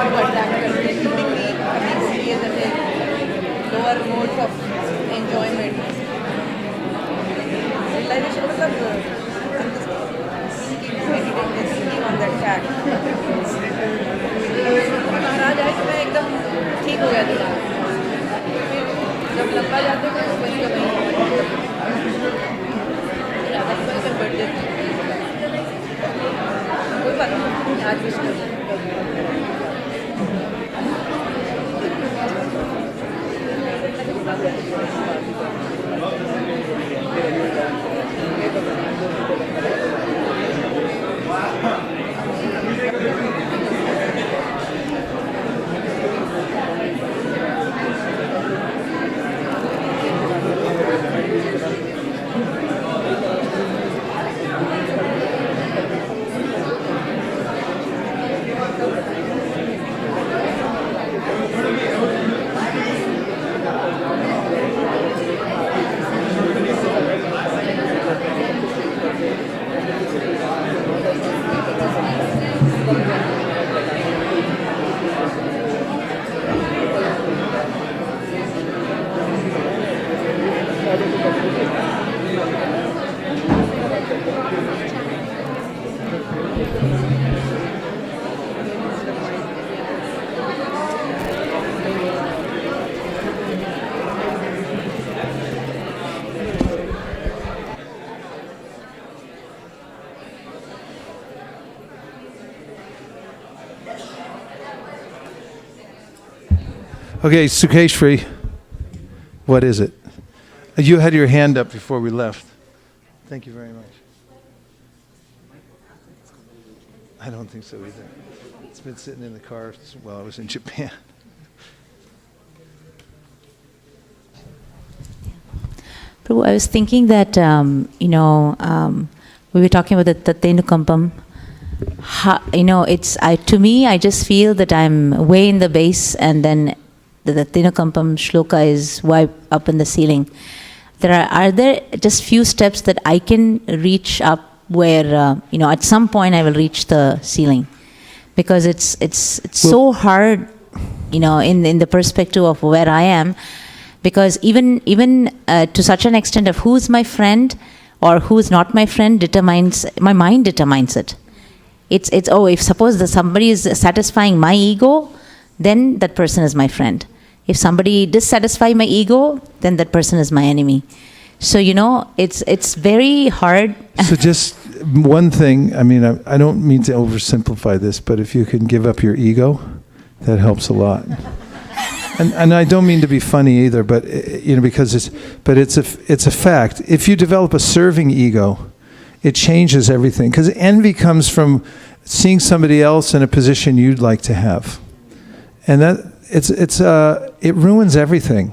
to attract her, including me, who is at a lower modes of enjoyment. Realization I'm just thinking, meditating, thinking on that fact. महाराज आए तो मैं एकदम ठीक हो गया था. फिर जब लंबा जाते हैं तो वही का वही कर बैठ जाती कोई बात नहीं आज भी Okay, Sukeshri, what is it? You had your hand up before we left. Thank you very much. I don't think so either. It's been sitting in the car while I was in Japan. Prabhu, I was thinking that, we were talking about the Tatenukampam. To me, I just feel that I'm way in the base, and then the Tatenukampam shloka is way up in the ceiling. Are there just few steps that I can reach up where, at some point I will reach the ceiling? Because it's so hard, in the perspective of where I am. Because even to such an extent of who's my friend or who's not my friend my mind determines it. It's if suppose somebody is satisfying my ego, then that person is my friend. If somebody dissatisfies my ego, then that person is my enemy. So it's very hard. So just one thing, I don't mean to oversimplify this, but if you can give up your ego, that helps a lot. And I don't mean to be funny either, but because it's a fact. If you develop a serving ego, it changes everything. Because envy comes from seeing somebody else in a position you'd like to have, and that it ruins everything.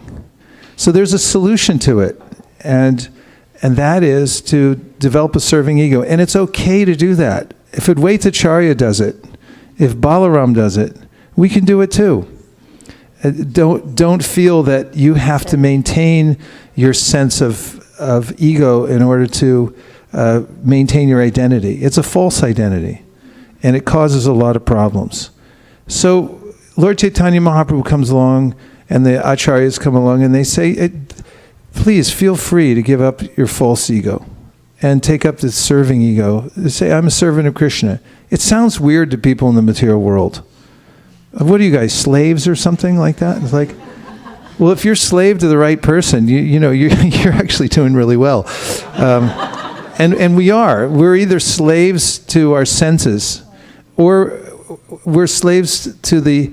So there's a solution to it, and that is to develop a serving ego, and it's okay to do that. If Advaitacharya does it, if Balaram does it, we can do it too. Don't feel that you have to maintain your sense of ego in order to maintain your identity. It's a false identity, and it causes a lot of problems. So Lord Chaitanya Mahaprabhu comes along, and the acharyas come along, and they say, please feel free to give up your false ego and take up the serving ego. They say, I'm a servant of Krishna. It sounds weird to people in the material world. What are you guys, slaves or something like that? It's like, well, if you're slave to the right person, you're actually doing really well. And we are. We're either slaves to our senses, or we're slaves to the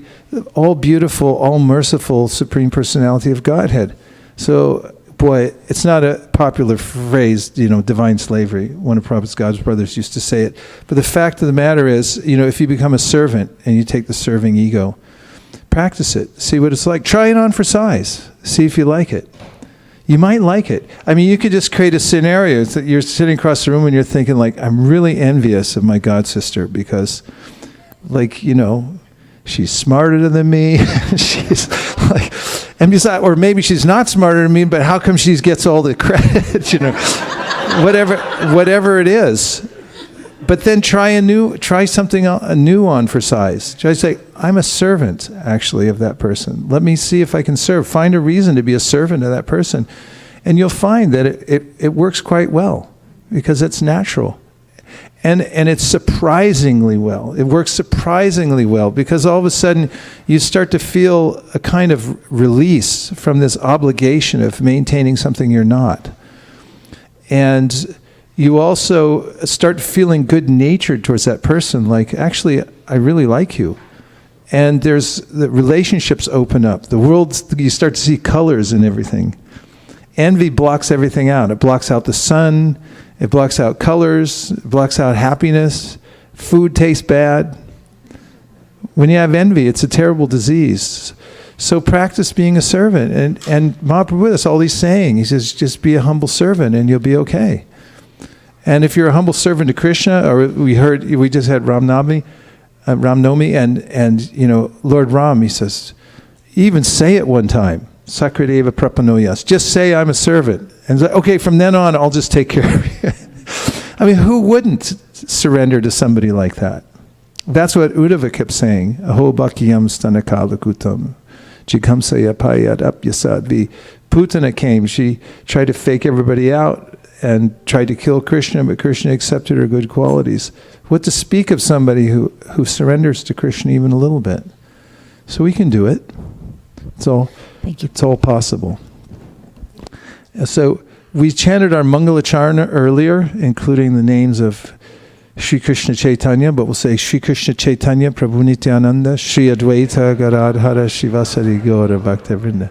all beautiful, all merciful Supreme Personality of Godhead. So, boy, it's not a popular phrase, divine slavery. One of Prabhupada's God's brothers used to say it. But the fact of the matter is, if you become a servant and you take the serving ego, practice it. See what it's like. Try it on for size. See if you like it. You might like it. You could just create a scenario that you're sitting across the room and you're thinking, I'm really envious of my god sister because, she's smarter than me. She's and besides, or maybe she's not smarter than me, but how come she gets all the credit? Whatever it is. But then try something new on for size. Try to say, I'm a servant, actually, of that person. Let me see if I can serve. Find a reason to be a servant of that person. And you'll find that it works quite well, because it's natural. And it's surprisingly well. It works surprisingly well, because all of a sudden you start to feel a kind of release from this obligation of maintaining something you're not. And you also start feeling good-natured towards that person, like, actually, I really like you. And the relationships open up. The world, you start to see colors and everything. Envy blocks everything out. It blocks out the sun, it blocks out colors, it blocks out happiness. Food tastes bad. When you have envy, it's a terrible disease. So practice being a servant. And Mahaprabhu with us, all he's saying, he says, just be a humble servant and you'll be okay. And if you're a humble servant to Krishna, or we just had Ramnami, and Lord Ram, he says, even say it one time, Sakradeva Prapanoyas, just say I'm a servant. And say, okay, from then on, I'll just take care of you. I mean, who wouldn't surrender to somebody like that? That's what Uddhava kept saying, Aho Bhakiyam Stanakalakutam, Jikamsaya Payat Apyasadvi. Putana came, she tried to fake everybody out and tried to kill Krishna, but Krishna accepted her good qualities. What to speak of somebody who surrenders to Krishna even a little bit? So we can do it. It's all possible. So we chanted our Mangalacharana earlier, including the names of Sri Krishna Chaitanya, but we'll say Sri Krishna Chaitanya, Prabhu Nityananda, Sri Advaita Gadadhara Shivasari Gaura Bhaktavrinda.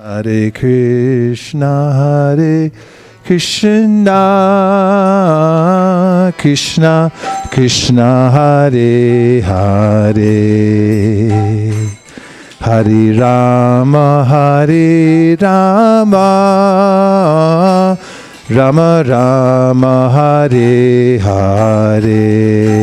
Hare Krishna, Krishna Krishna, Hare Hare, Hare Rama, Rama Rama, Hare Hare.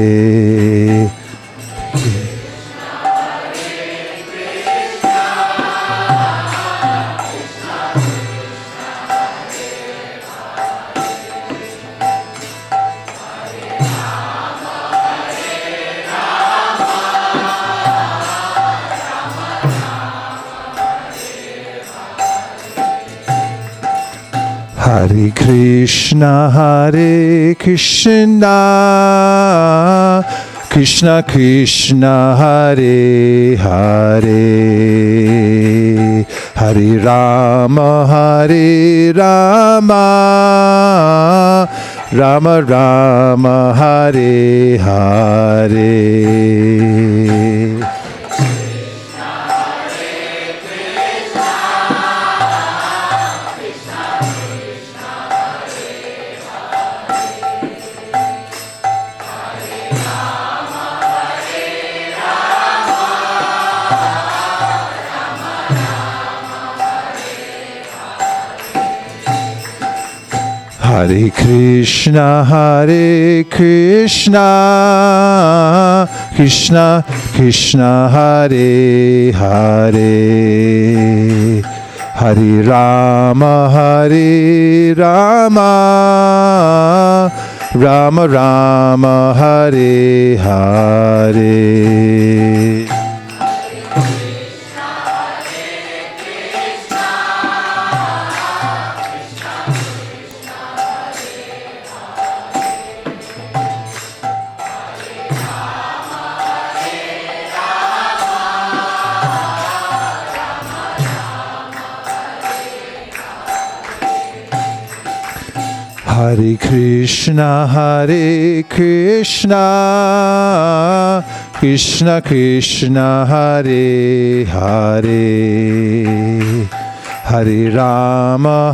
Hare Krishna, Krishna Krishna, Hare Hare, Hare Rama, Rama Rama, Hare Hare. Hare Krishna, Krishna Krishna, Hare Hare, Hare Rama, Rama Rama, Hare Hare. Hare Krishna, Krishna Krishna, Hare Hare, Hare Rama,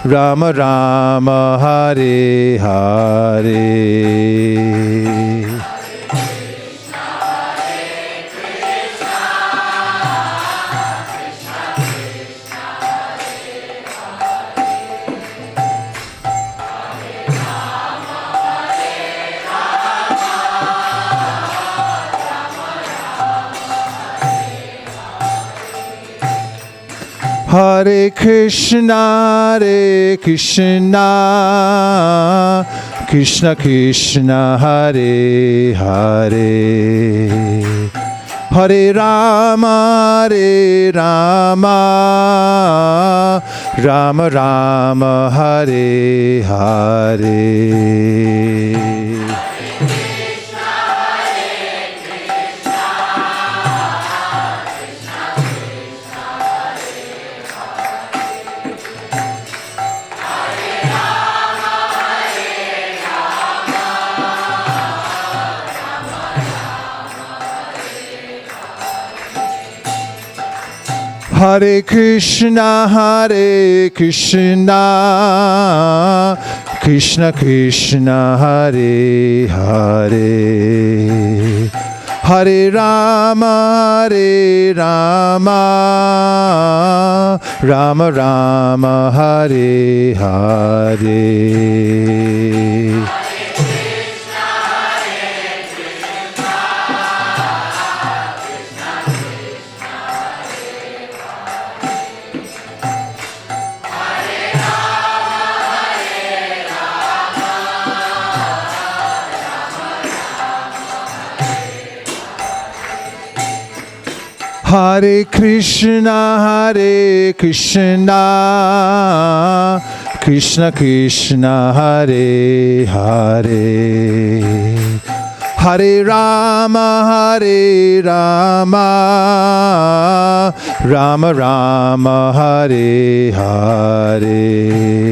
Rama Rama, Hare Hare. Hare Krishna, Krishna Krishna, Hare Hare, Hare Rama, Rama Rama, Hare Hare. Hare Krishna, Krishna Krishna, Hare Hare, Hare Rama, Rama Rama, Hare Hare. Hare Krishna, Krishna Krishna, Hare Hare, Hare Rama, Rama Rama, Hare Hare.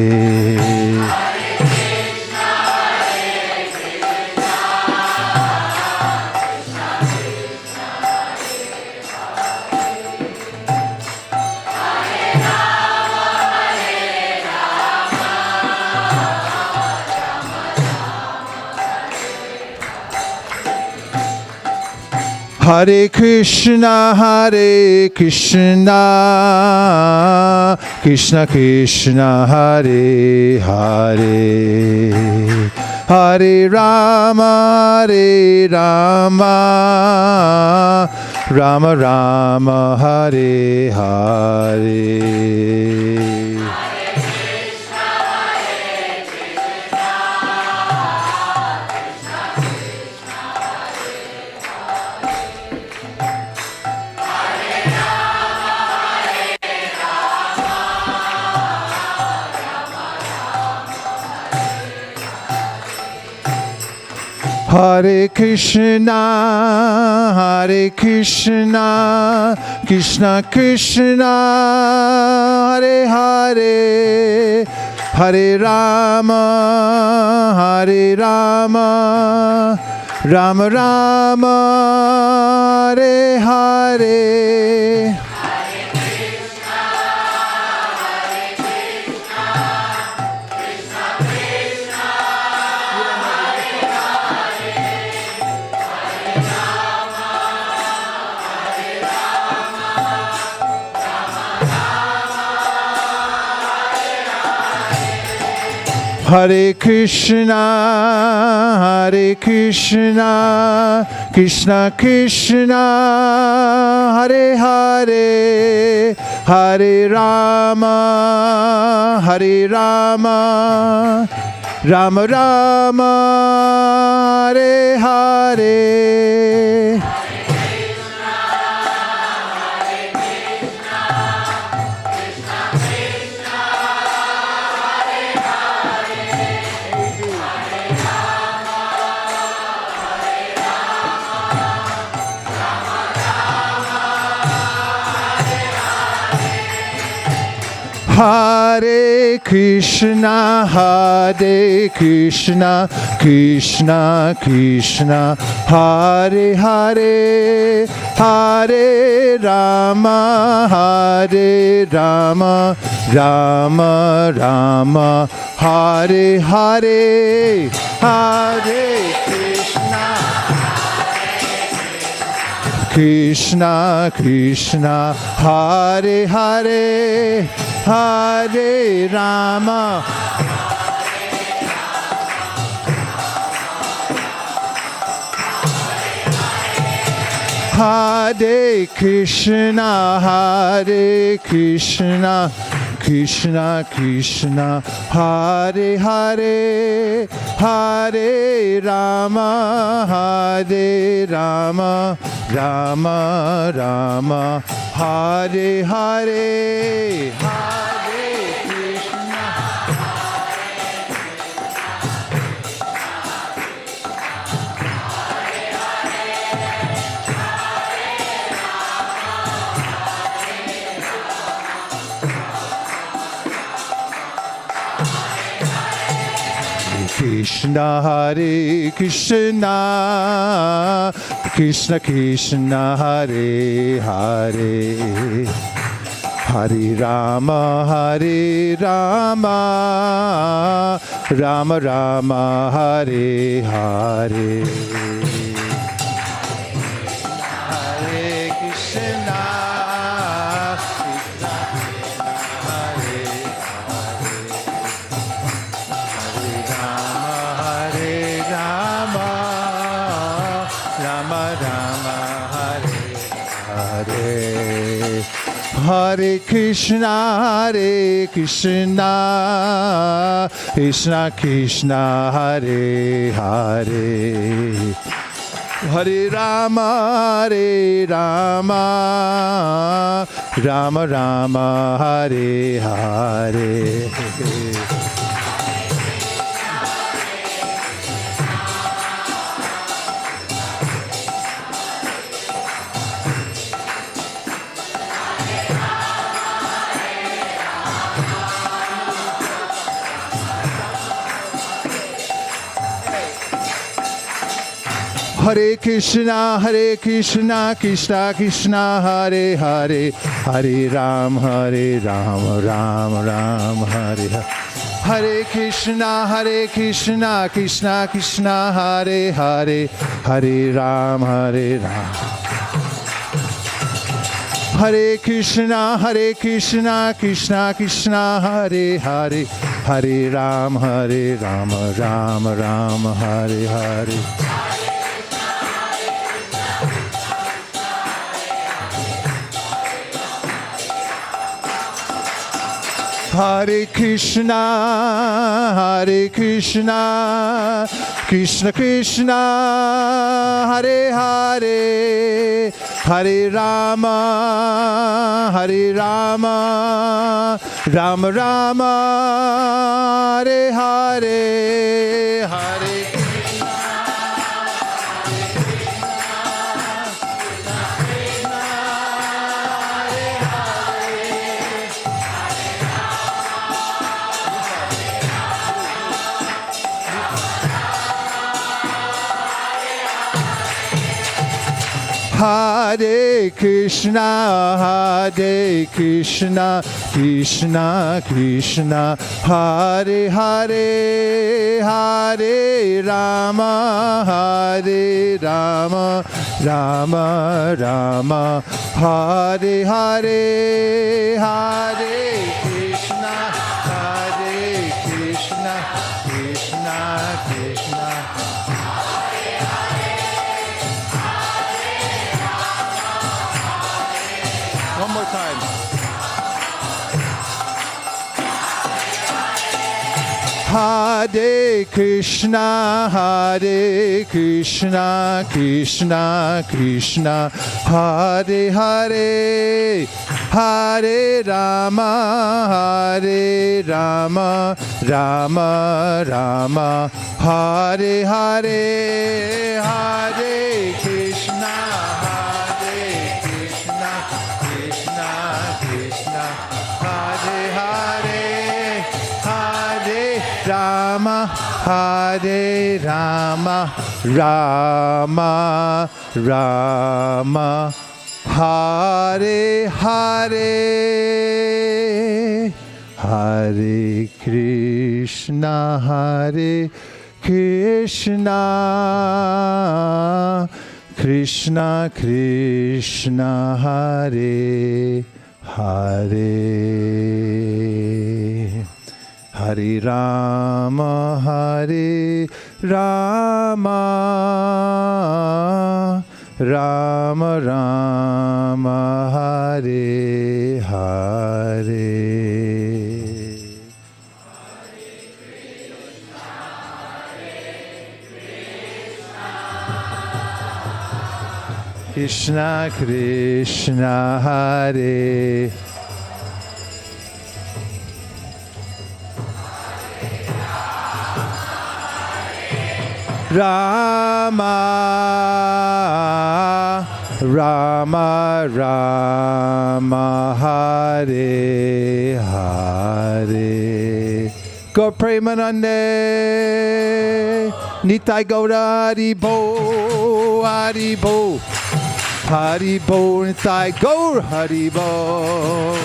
Hare Krishna, Krishna Krishna, Hare Hare, Hare Rama, Rama Rama, Hare Hare. Hare Krishna, Krishna Krishna, Hare Hare, Hare Rama, Rama Rama, Hare Hare. Hare Krishna, Krishna Krishna, Hare Hare, Hare Rama, Rama Rama, Hare Hare. Hare Krishna, Krishna Krishna, Hare Hare, Hare Rama, Rama Rama, Hare Hare, Hare Krishna, Krishna, Hare Hare, Hare Rama, Hare Krishna, Hare Krishna, Krishna Krishna, Hare Hare, Hare Rama, Hare Rama, Rama Rama, Hare Hare, Hare Krishna. Krishna Hare Krishna, Krishna Krishna Hare Hare, Hare Rama Hare Rama, Rama Rama Hare Hare. Hare Krishna, Hare Krishna, Hare Krishna, Krishna Krishna Hare Hare, Hare Rama, Hare Rama, Rama Rama Hare Hare. Hare Krishna, Krishna Krishna, Hare Hare, Hare Ram, Ram Ram, Hare Hare. Hare Krishna, Krishna Krishna, Hare Hare, Hare Ram, Ram. Hare Krishna, Krishna Krishna, Hare Hare, Hare Ram, Ram Ram, Hare Hare. Hare Krishna, Krishna Krishna, Hare Hare, Hare Rama, Rama Rama, Hare Hare, Hare. Hare Krishna, Krishna Krishna, Hare Hare, Hare Rama, Rama Rama, Hare Hare, Hare Krishna, Krishna Krishna. One more time. Hare Krishna, Krishna Krishna, Hare Hare, Hare Rama, Rama Rama, Hare Hare, Hare Krishna, Krishna, Hare Hare, Hare Rama, Rama Rama, Hare Hare, Hare Krishna, Krishna Krishna, Hare Hare, Hare Rama, Rama Rama Hare Hare. Krishna Krishna Hare Rama Rama Rama Hare Hare. Gaur Premanande Nitai Gaura Haribo Haribo Haribo Nitai Gaur Haribo.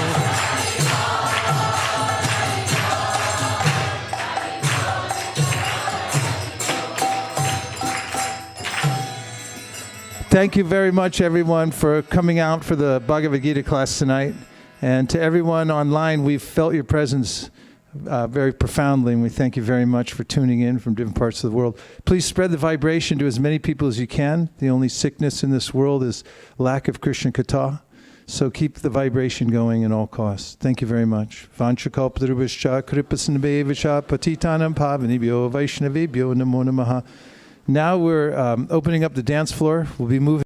Thank you very much, everyone, for coming out for the Bhagavad Gita class tonight. And to everyone online, we've felt your presence very profoundly, and we thank you very much for tuning in from different parts of the world. Please spread the vibration to as many people as you can. The only sickness in this world is lack of Krishna Katha. So keep the vibration going at all costs. Thank you very much. Vanchakalpatarubhascha kripasanabhevascha patitanam pavanibhyo vaishnavibhyo namo namaha. Now we're opening up the dance floor. We'll be moving